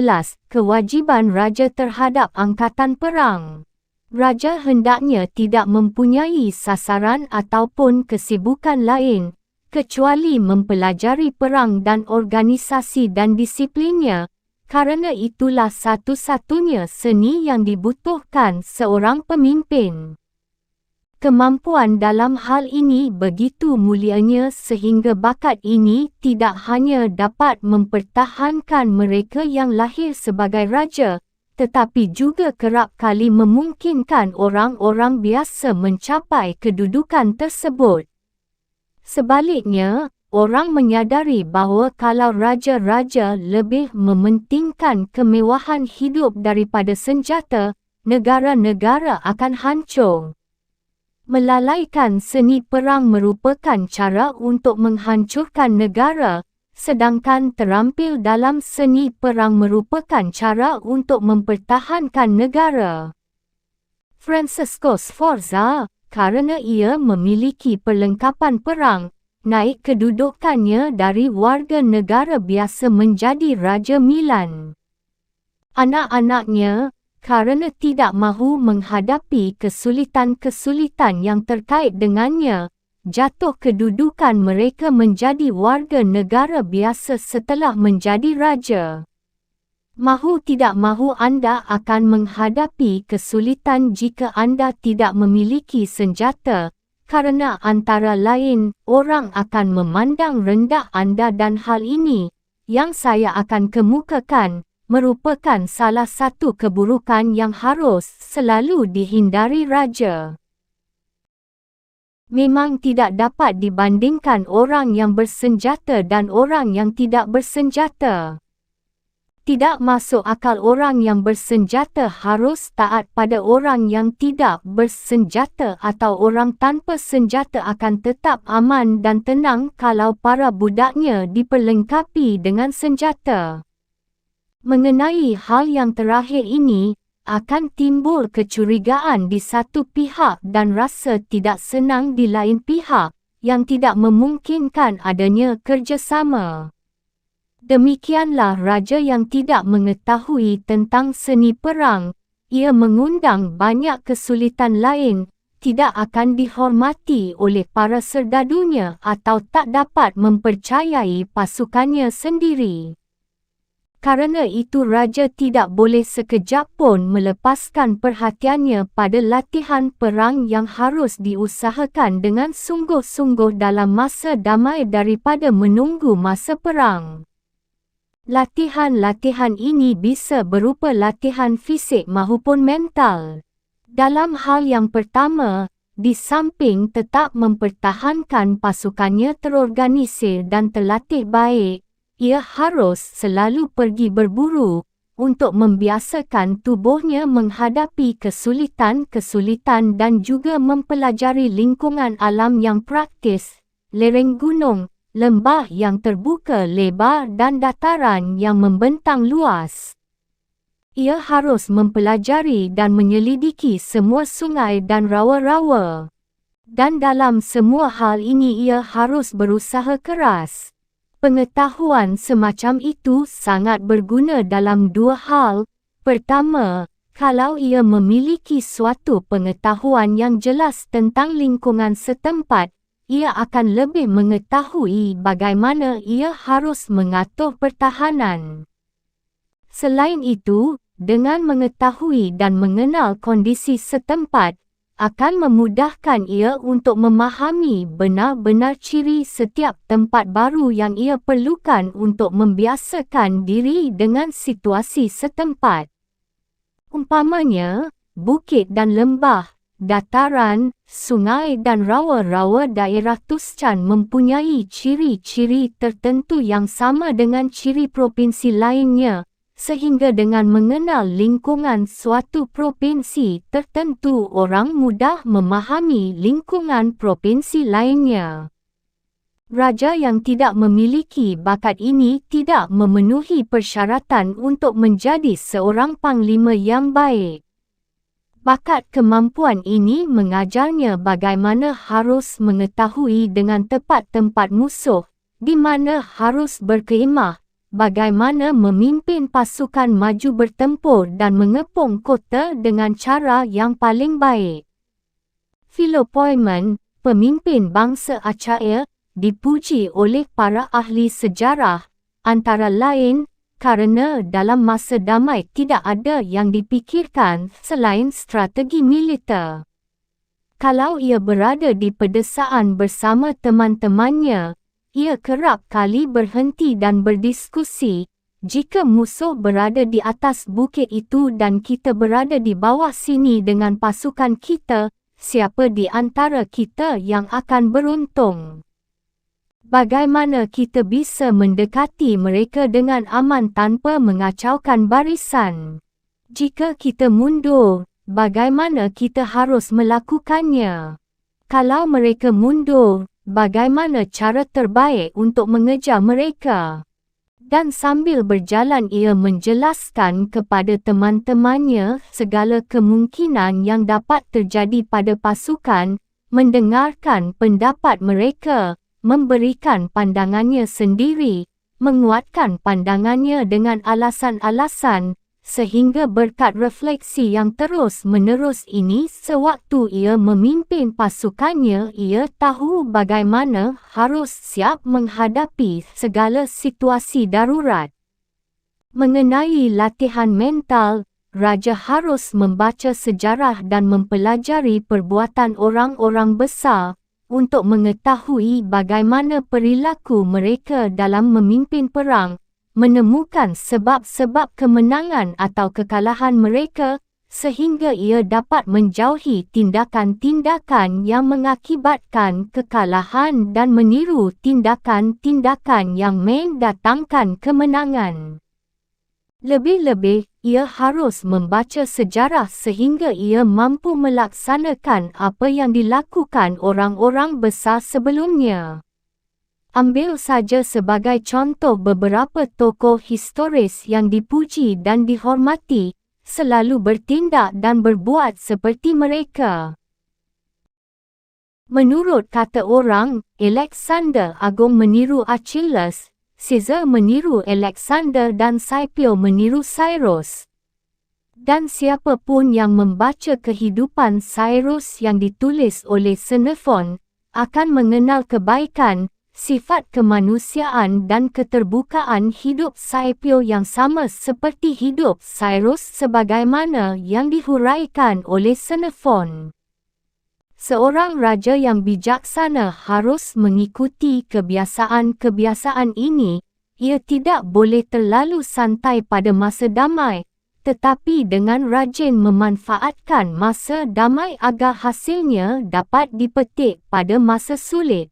Kewajiban raja terhadap angkatan perang. Raja hendaknya tidak mempunyai sasaran ataupun kesibukan lain, kecuali mempelajari perang dan organisasi dan disiplinnya, karena itulah satu-satunya seni yang dibutuhkan seorang pemimpin. Kemampuan dalam hal ini begitu mulianya sehingga bakat ini tidak hanya dapat mempertahankan mereka yang lahir sebagai raja, tetapi juga kerap kali memungkinkan orang-orang biasa mencapai kedudukan tersebut. Sebaliknya, orang menyadari bahawa kalau raja-raja lebih mementingkan kemewahan hidup daripada senjata, negara-negara akan hancur. Melalaikan seni perang merupakan cara untuk menghancurkan negara, sedangkan terampil dalam seni perang merupakan cara untuk mempertahankan negara. Francesco Sforza, karena ia memiliki perlengkapan perang, naik kedudukannya dari warga negara biasa menjadi Raja Milan. Anak-anaknya, karena tidak mahu menghadapi kesulitan-kesulitan yang terkait dengannya, jatuh kedudukan mereka menjadi warga negara biasa setelah menjadi raja. Mahu tidak mahu anda akan menghadapi kesulitan jika anda tidak memiliki senjata, karena antara lain, orang akan memandang rendah anda dan hal ini, yang saya akan kemukakan, merupakan salah satu keburukan yang harus selalu dihindari raja. Memang tidak dapat dibandingkan orang yang bersenjata dan orang yang tidak bersenjata. Tidak masuk akal orang yang bersenjata harus taat pada orang yang tidak bersenjata atau orang tanpa senjata akan tetap aman dan tenang kalau para budaknya diperlengkapi dengan senjata. Mengenai hal yang terakhir ini, akan timbul kecurigaan di satu pihak dan rasa tidak senang di lain pihak, yang tidak memungkinkan adanya kerjasama. Demikianlah raja yang tidak mengetahui tentang seni perang, ia mengundang banyak kesulitan lain, tidak akan dihormati oleh para serdadunya atau tak dapat mempercayai pasukannya sendiri. Karena itu raja tidak boleh sekejap pun melepaskan perhatiannya pada latihan perang yang harus diusahakan dengan sungguh-sungguh dalam masa damai daripada menunggu masa perang. Latihan-latihan ini bisa berupa latihan fisik maupun mental. Dalam hal yang pertama, di samping tetap mempertahankan pasukannya terorganisir dan terlatih baik, ia harus selalu pergi berburu untuk membiasakan tubuhnya menghadapi kesulitan-kesulitan dan juga mempelajari lingkungan alam yang praktis, lereng gunung, lembah yang terbuka lebar dan dataran yang membentang luas. Ia harus mempelajari dan menyelidiki semua sungai dan rawa-rawa. Dan dalam semua hal ini ia harus berusaha keras. Pengetahuan semacam itu sangat berguna dalam dua hal. Pertama, kalau ia memiliki suatu pengetahuan yang jelas tentang lingkungan setempat, ia akan lebih mengetahui bagaimana ia harus mengatur pertahanan. Selain itu, dengan mengetahui dan mengenal kondisi setempat, akan memudahkan ia untuk memahami benar-benar ciri setiap tempat baru yang ia perlukan untuk membiasakan diri dengan situasi setempat. Umpamanya, bukit dan lembah, dataran, sungai dan rawa-rawa daerah Tuscan mempunyai ciri-ciri tertentu yang sama dengan ciri provinsi lainnya. Sehingga dengan mengenal lingkungan suatu provinsi tertentu orang mudah memahami lingkungan provinsi lainnya. Raja yang tidak memiliki bakat ini tidak memenuhi persyaratan untuk menjadi seorang panglima yang baik. Bakat kemampuan ini mengajarnya bagaimana harus mengetahui dengan tepat tempat musuh, di mana harus berkhemah, bagaimana memimpin pasukan maju bertempur dan mengepung kota dengan cara yang paling baik. Philopoemen, pemimpin bangsa Achaia, dipuji oleh para ahli sejarah, antara lain, kerana dalam masa damai tidak ada yang dipikirkan selain strategi militer. Kalau ia berada di pedesaan bersama teman-temannya, ia kerap kali berhenti dan berdiskusi. Jika musuh berada di atas bukit itu dan kita berada di bawah sini dengan pasukan kita, siapa di antara kita yang akan beruntung? Bagaimana kita bisa mendekati mereka dengan aman tanpa mengacaukan barisan? Jika kita mundur, bagaimana kita harus melakukannya? Kalau mereka mundur, bagaimana cara terbaik untuk mengejar mereka? Dan sambil berjalan ia menjelaskan kepada teman-temannya segala kemungkinan yang dapat terjadi pada pasukan, mendengarkan pendapat mereka, memberikan pandangannya sendiri, menguatkan pandangannya dengan alasan-alasan, sehingga berkat refleksi yang terus-menerus ini sewaktu ia memimpin pasukannya ia tahu bagaimana harus siap menghadapi segala situasi darurat. Mengenai latihan mental, raja harus membaca sejarah dan mempelajari perbuatan orang-orang besar untuk mengetahui bagaimana perilaku mereka dalam memimpin perang, menemukan sebab-sebab kemenangan atau kekalahan mereka, sehingga ia dapat menjauhi tindakan-tindakan yang mengakibatkan kekalahan dan meniru tindakan-tindakan yang mendatangkan kemenangan. Lebih-lebih, ia harus membaca sejarah sehingga ia mampu melaksanakan apa yang dilakukan orang-orang besar sebelumnya. Ambil saja sebagai contoh beberapa tokoh historis yang dipuji dan dihormati, selalu bertindak dan berbuat seperti mereka. Menurut kata orang, Alexander Agung meniru Achilles, Caesar meniru Alexander dan Scipio meniru Cyrus. Dan siapa pun yang membaca kehidupan Cyrus yang ditulis oleh Xenophon, akan mengenal kebaikan, sifat kemanusiaan dan keterbukaan hidup Scipio yang sama seperti hidup Cyrus sebagaimana yang dihuraikan oleh Xenophon. Seorang raja yang bijaksana harus mengikuti kebiasaan-kebiasaan ini. Ia tidak boleh terlalu santai pada masa damai, tetapi dengan rajin memanfaatkan masa damai agar hasilnya dapat dipetik pada masa sulit.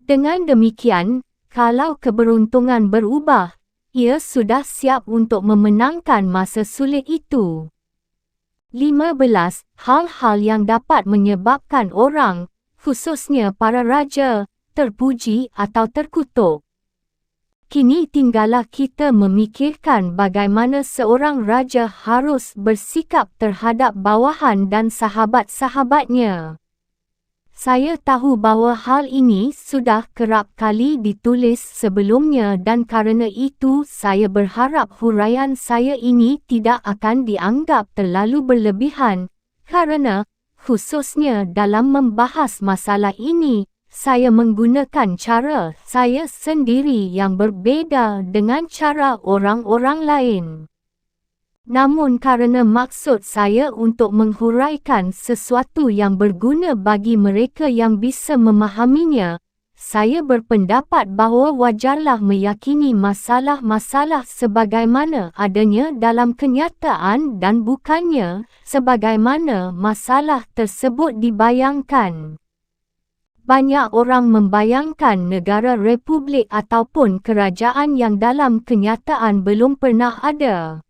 Dengan demikian, kalau keberuntungan berubah, ia sudah siap untuk memenangkan masa sulit itu. 15. Hal-hal yang dapat menyebabkan orang, khususnya para raja, terpuji atau terkutuk. Kini tinggallah kita memikirkan bagaimana seorang raja harus bersikap terhadap bawahan dan sahabat-sahabatnya. Saya tahu bahawa hal ini sudah kerap kali ditulis sebelumnya dan kerana itu saya berharap huraian saya ini tidak akan dianggap terlalu berlebihan, kerana, khususnya dalam membahas masalah ini, saya menggunakan cara saya sendiri yang berbeza dengan cara orang-orang lain. Namun kerana maksud saya untuk menghuraikan sesuatu yang berguna bagi mereka yang bisa memahaminya, saya berpendapat bahawa wajarlah meyakini masalah-masalah sebagaimana adanya dalam kenyataan dan bukannya sebagaimana masalah tersebut dibayangkan. Banyak orang membayangkan negara republik ataupun kerajaan yang dalam kenyataan belum pernah ada.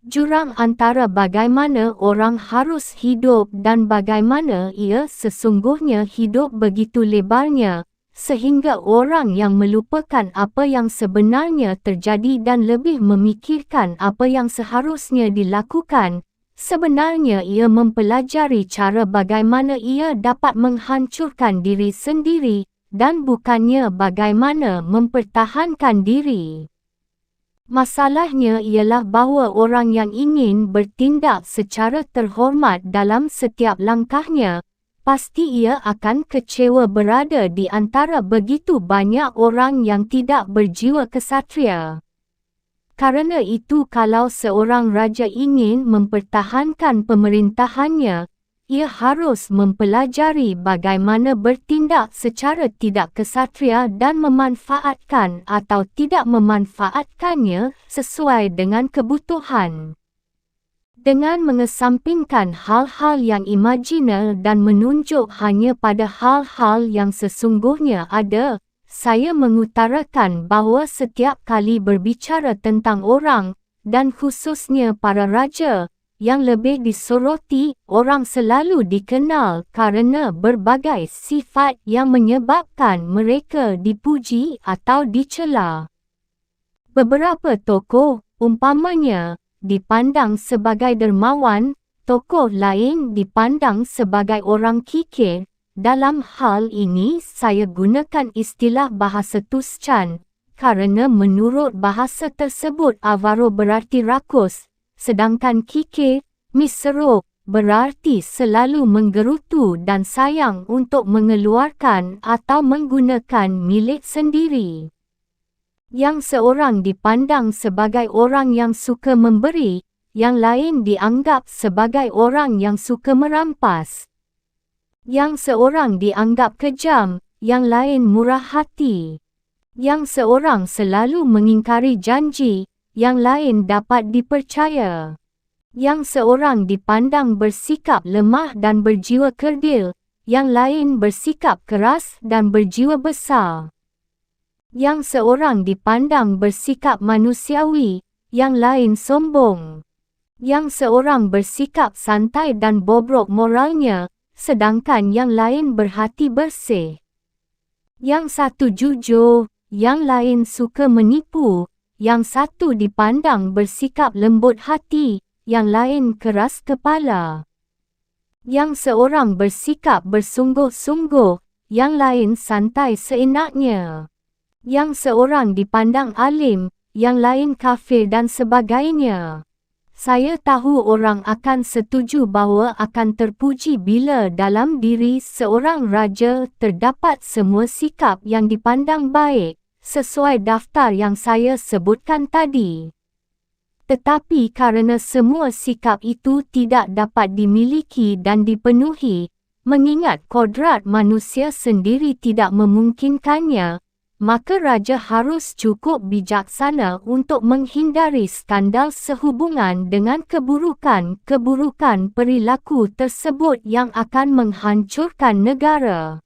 Jurang antara bagaimana orang harus hidup dan bagaimana ia sesungguhnya hidup begitu lebarnya, sehingga orang yang melupakan apa yang sebenarnya terjadi dan lebih memikirkan apa yang seharusnya dilakukan. Sebenarnya ia mempelajari cara bagaimana ia dapat menghancurkan diri sendiri, dan bukannya bagaimana mempertahankan diri. Masalahnya ialah bahawa orang yang ingin bertindak secara terhormat dalam setiap langkahnya, pasti ia akan kecewa berada di antara begitu banyak orang yang tidak berjiwa kesatria. Karena itu kalau seorang raja ingin mempertahankan pemerintahannya, ia harus mempelajari bagaimana bertindak secara tidak kesatria dan memanfaatkan atau tidak memanfaatkannya sesuai dengan kebutuhan. Dengan mengesampingkan hal-hal yang imajiner dan menunjuk hanya pada hal-hal yang sesungguhnya ada, saya mengutarakan bahawa setiap kali berbicara tentang orang, dan khususnya para raja, yang lebih disoroti, orang selalu dikenal kerana berbagai sifat yang menyebabkan mereka dipuji atau dicela. Beberapa tokoh, umpamanya, dipandang sebagai dermawan, tokoh lain dipandang sebagai orang kikir. Dalam hal ini saya gunakan istilah bahasa Tuscan, kerana menurut bahasa tersebut avaro berarti rakus, sedangkan kikir, miseruk, berarti selalu menggerutu dan sayang untuk mengeluarkan atau menggunakan milik sendiri. Yang seorang dipandang sebagai orang yang suka memberi, yang lain dianggap sebagai orang yang suka merampas. Yang seorang dianggap kejam, yang lain murah hati. Yang seorang selalu mengingkari janji, yang lain dapat dipercaya. Yang seorang dipandang bersikap lemah dan berjiwa kerdil, yang lain bersikap keras dan berjiwa besar. Yang seorang dipandang bersikap manusiawi, yang lain sombong. Yang seorang bersikap santai dan bobrok moralnya, sedangkan yang lain berhati bersih. Yang satu jujur, yang lain suka menipu, yang satu dipandang bersikap lembut hati, yang lain keras kepala. Yang seorang bersikap bersungguh-sungguh, yang lain santai seenaknya. Yang seorang dipandang alim, yang lain kafir dan sebagainya. Saya tahu orang akan setuju bahawa akan terpuji bila dalam diri seorang raja terdapat semua sikap yang dipandang baik, sesuai daftar yang saya sebutkan tadi. Tetapi kerana semua sikap itu tidak dapat dimiliki dan dipenuhi, mengingat kodrat manusia sendiri tidak memungkinkannya, maka raja harus cukup bijaksana untuk menghindari skandal sehubungan dengan keburukan-keburukan perilaku tersebut yang akan menghancurkan negara.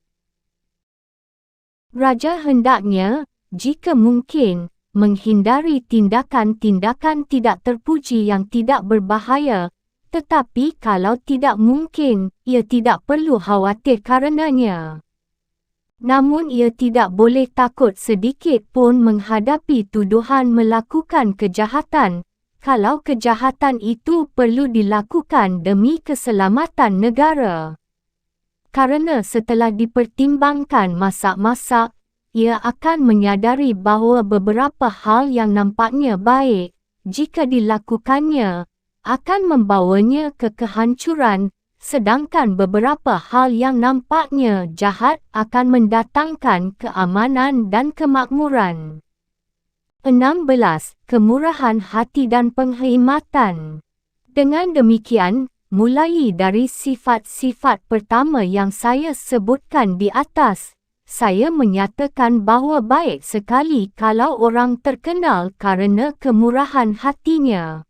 Raja hendaknya, jika mungkin, menghindari tindakan-tindakan tidak terpuji yang tidak berbahaya, tetapi kalau tidak mungkin, ia tidak perlu khawatir karenanya. Namun ia tidak boleh takut sedikit pun menghadapi tuduhan melakukan kejahatan, kalau kejahatan itu perlu dilakukan demi keselamatan negara. Karena setelah dipertimbangkan masak-masak, ia akan menyadari bahawa beberapa hal yang nampaknya baik, jika dilakukannya, akan membawanya ke kehancuran, sedangkan beberapa hal yang nampaknya jahat akan mendatangkan keamanan dan kemakmuran. 16. Kemurahan hati dan penghematan. Dengan demikian, mulai dari sifat-sifat pertama yang saya sebutkan di atas, saya menyatakan bahawa baik sekali kalau orang terkenal kerana kemurahan hatinya.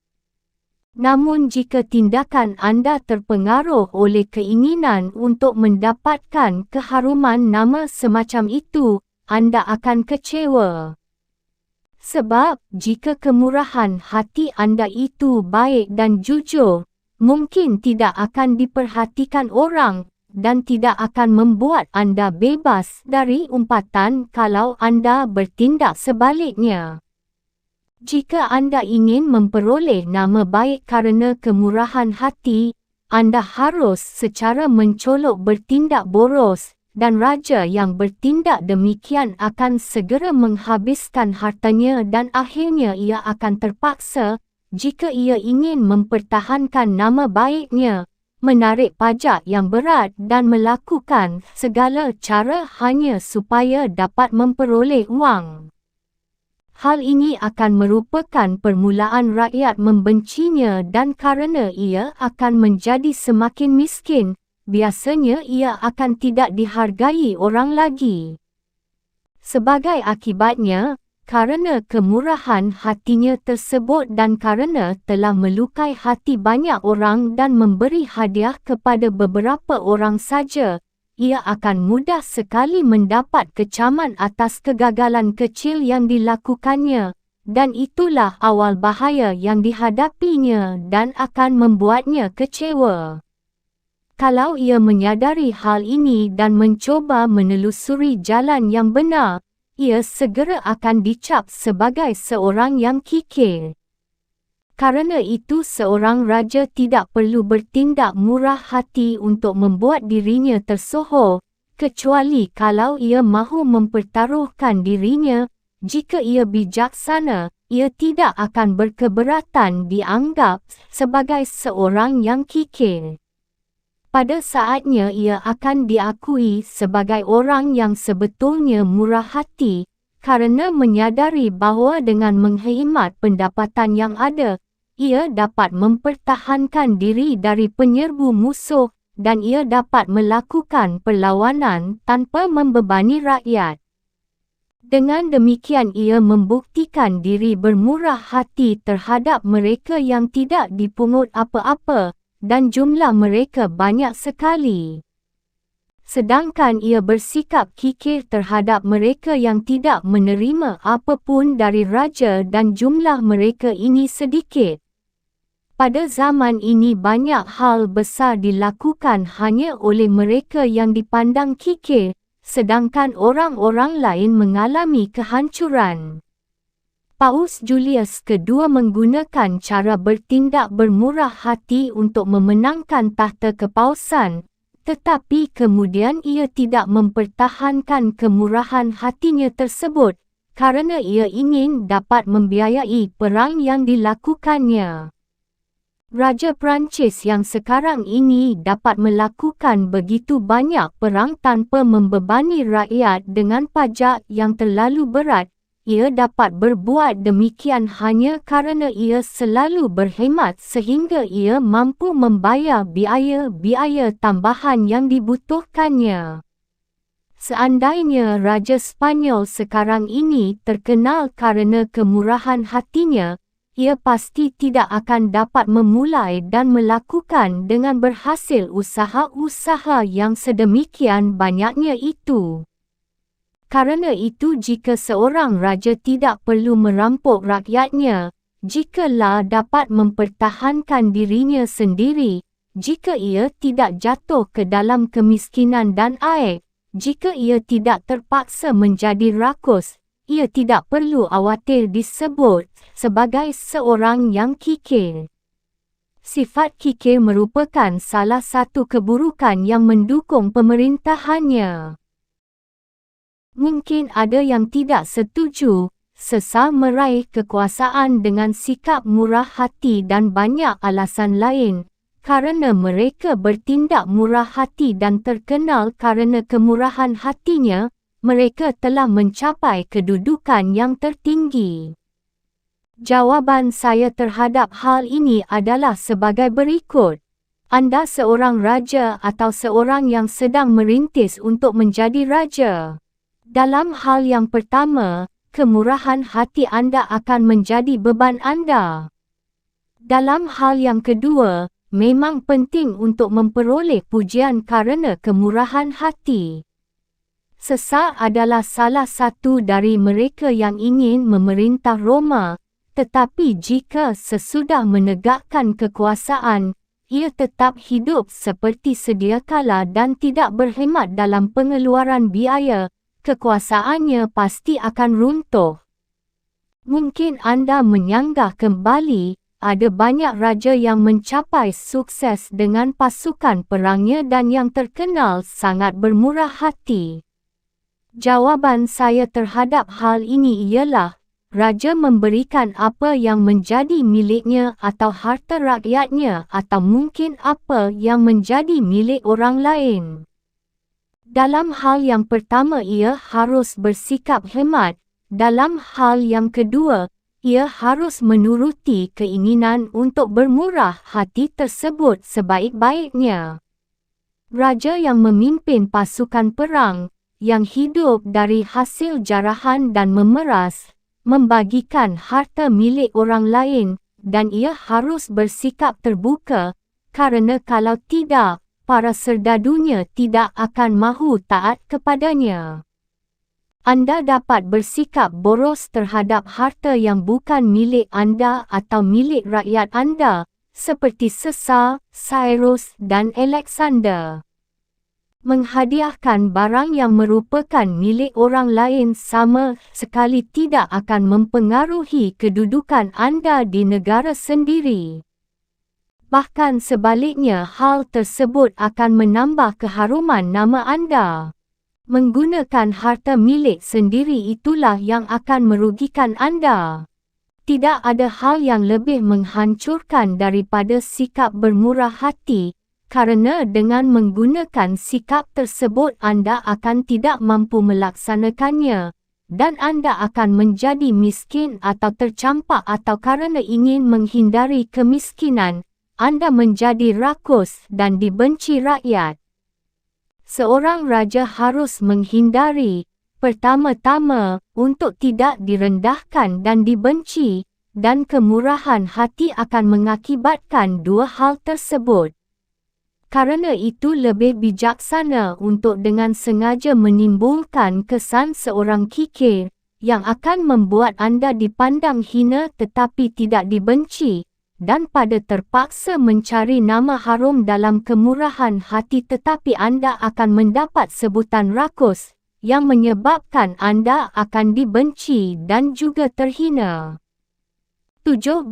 Namun jika tindakan anda terpengaruh oleh keinginan untuk mendapatkan keharuman nama semacam itu, anda akan kecewa. Sebab, jika kemurahan hati anda itu baik dan jujur, mungkin tidak akan diperhatikan orang, dan tidak akan membuat anda bebas dari umpatan kalau anda bertindak sebaliknya. Jika anda ingin memperoleh nama baik kerana kemurahan hati, anda harus secara mencolok bertindak boros, dan raja yang bertindak demikian akan segera menghabiskan hartanya dan akhirnya ia akan terpaksa, jika ia ingin mempertahankan nama baiknya, menarik pajak yang berat dan melakukan segala cara hanya supaya dapat memperoleh wang. Hal ini akan merupakan permulaan rakyat membencinya dan kerana ia akan menjadi semakin miskin, biasanya ia akan tidak dihargai orang lagi. Sebagai akibatnya, kerana kemurahan hatinya tersebut dan kerana telah melukai hati banyak orang dan memberi hadiah kepada beberapa orang saja, ia akan mudah sekali mendapat kecaman atas kegagalan kecil yang dilakukannya, dan itulah awal bahaya yang dihadapinya dan akan membuatnya kecewa. Kalau ia menyadari hal ini dan mencoba menelusuri jalan yang benar, ia segera akan dicap sebagai seorang yang kikir. Karena itu seorang raja tidak perlu bertindak murah hati untuk membuat dirinya tersohor, kecuali kalau ia mahu mempertaruhkan dirinya. Jika ia bijaksana, ia tidak akan berkeberatan dianggap sebagai seorang yang kikir. Pada saatnya ia akan diakui sebagai orang yang sebetulnya murah hati, kerana menyadari bahawa dengan menghemat pendapatan yang ada, ia dapat mempertahankan diri dari penyerbu musuh, dan ia dapat melakukan perlawanan tanpa membebani rakyat. Dengan demikian ia membuktikan diri bermurah hati terhadap mereka yang tidak dipungut apa-apa, dan jumlah mereka banyak sekali. Sedangkan ia bersikap kikir terhadap mereka yang tidak menerima apapun dari raja dan jumlah mereka ini sedikit. Pada zaman ini banyak hal besar dilakukan hanya oleh mereka yang dipandang kikir, sedangkan orang-orang lain mengalami kehancuran. Paus Julius II menggunakan cara bertindak bermurah hati untuk memenangkan tahta kepausan, tetapi kemudian ia tidak mempertahankan kemurahan hatinya tersebut, kerana ia ingin dapat membiayai perang yang dilakukannya. Raja Perancis yang sekarang ini dapat melakukan begitu banyak perang tanpa membebani rakyat dengan pajak yang terlalu berat. Ia dapat berbuat demikian hanya kerana ia selalu berhemat sehingga ia mampu membayar biaya-biaya tambahan yang dibutuhkannya. Seandainya Raja Spanyol sekarang ini terkenal kerana kemurahan hatinya, ia pasti tidak akan dapat memulai dan melakukan dengan berhasil usaha-usaha yang sedemikian banyaknya itu. Karena itu jika seorang raja tidak perlu merampok rakyatnya, jikalau dapat mempertahankan dirinya sendiri, jika ia tidak jatuh ke dalam kemiskinan dan aib, jika ia tidak terpaksa menjadi rakus, ia tidak perlu khawatir disebut sebagai seorang yang kikir. Sifat kikir merupakan salah satu keburukan yang mendukung pemerintahannya. Mungkin ada yang tidak setuju, sesal meraih kekuasaan dengan sikap murah hati dan banyak alasan lain. Karena mereka bertindak murah hati dan terkenal kerana kemurahan hatinya, mereka telah mencapai kedudukan yang tertinggi. Jawaban saya terhadap hal ini adalah sebagai berikut. Anda seorang raja atau seorang yang sedang merintis untuk menjadi raja. Dalam hal yang pertama, kemurahan hati Anda akan menjadi beban Anda. Dalam hal yang kedua, memang penting untuk memperoleh pujian kerana kemurahan hati. Caesar adalah salah satu dari mereka yang ingin memerintah Roma, tetapi jika sesudah menegakkan kekuasaan, ia tetap hidup seperti sedia kala dan tidak berhemat dalam pengeluaran biaya, kekuasaannya pasti akan runtuh. Mungkin Anda menyanggah kembali, ada banyak raja yang mencapai sukses dengan pasukan perangnya dan yang terkenal sangat bermurah hati. Jawaban saya terhadap hal ini ialah, raja memberikan apa yang menjadi miliknya atau harta rakyatnya atau mungkin apa yang menjadi milik orang lain. Dalam hal yang pertama ia harus bersikap hemat, dalam hal yang kedua, ia harus menuruti keinginan untuk bermurah hati tersebut sebaik-baiknya. Raja yang memimpin pasukan perang, yang hidup dari hasil jarahan dan memeras, membagikan harta milik orang lain, dan ia harus bersikap terbuka, kerana kalau tidak, para serdadunya tidak akan mahu taat kepadanya. Anda dapat bersikap boros terhadap harta yang bukan milik Anda atau milik rakyat Anda, seperti Caesar, Cyrus dan Alexander. Menghadiahkan barang yang merupakan milik orang lain sama sekali tidak akan mempengaruhi kedudukan Anda di negara sendiri. Bahkan sebaliknya hal tersebut akan menambah keharuman nama Anda. Menggunakan harta milik sendiri itulah yang akan merugikan Anda. Tidak ada hal yang lebih menghancurkan daripada sikap bermurah hati, kerana dengan menggunakan sikap tersebut Anda akan tidak mampu melaksanakannya, dan Anda akan menjadi miskin atau tercampak atau kerana ingin menghindari kemiskinan, Anda menjadi rakus dan dibenci rakyat. Seorang raja harus menghindari, pertama-tama, untuk tidak direndahkan dan dibenci, dan kemurahan hati akan mengakibatkan dua hal tersebut. Karena itu lebih bijaksana untuk dengan sengaja menimbulkan kesan seorang kikir, yang akan membuat Anda dipandang hina tetapi tidak dibenci, dan pada terpaksa mencari nama harum dalam kemurahan hati tetapi Anda akan mendapat sebutan rakus, yang menyebabkan Anda akan dibenci dan juga terhina. 17.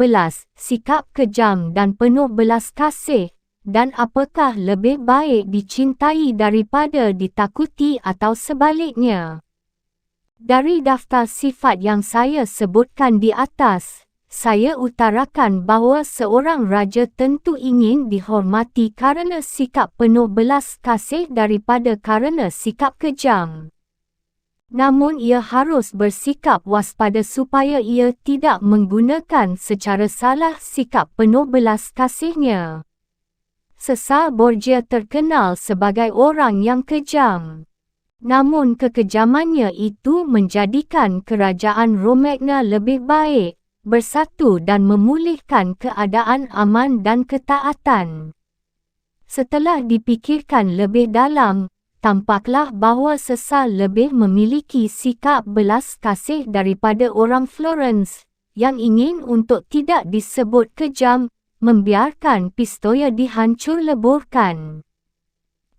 Sikap kejam dan penuh belas kasih, dan apakah lebih baik dicintai daripada ditakuti atau sebaliknya? Dari daftar sifat yang saya sebutkan di atas, saya utarakan bahawa seorang raja tentu ingin dihormati kerana sikap penuh belas kasih daripada kerana sikap kejam. Namun ia harus bersikap waspada supaya ia tidak menggunakan secara salah sikap penuh belas kasihnya. Caesar Borgia terkenal sebagai orang yang kejam. Namun kekejamannya itu menjadikan kerajaan Romagna lebih baik, bersatu dan memulihkan keadaan aman dan ketaatan. Setelah dipikirkan lebih dalam, tampaklah bahawa Caesar lebih memiliki sikap belas kasih daripada orang Florence, yang ingin untuk tidak disebut kejam, membiarkan Pistoia dihancur leburkan.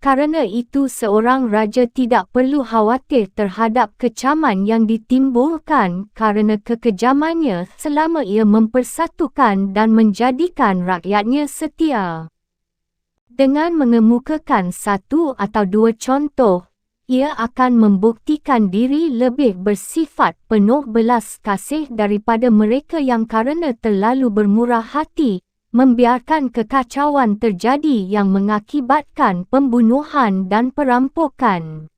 Karena itu seorang raja tidak perlu khawatir terhadap kecaman yang ditimbulkan karena kekejamannya selama ia mempersatukan dan menjadikan rakyatnya setia. Dengan mengemukakan satu atau dua contoh, ia akan membuktikan diri lebih bersifat penuh belas kasih daripada mereka yang karena terlalu bermurah hati, membiarkan kekacauan terjadi yang mengakibatkan pembunuhan dan perampokan.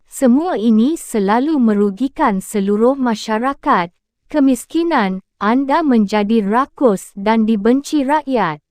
Semua ini selalu merugikan seluruh masyarakat. Kemiskinan, anda menjadi rakus dan dibenci rakyat.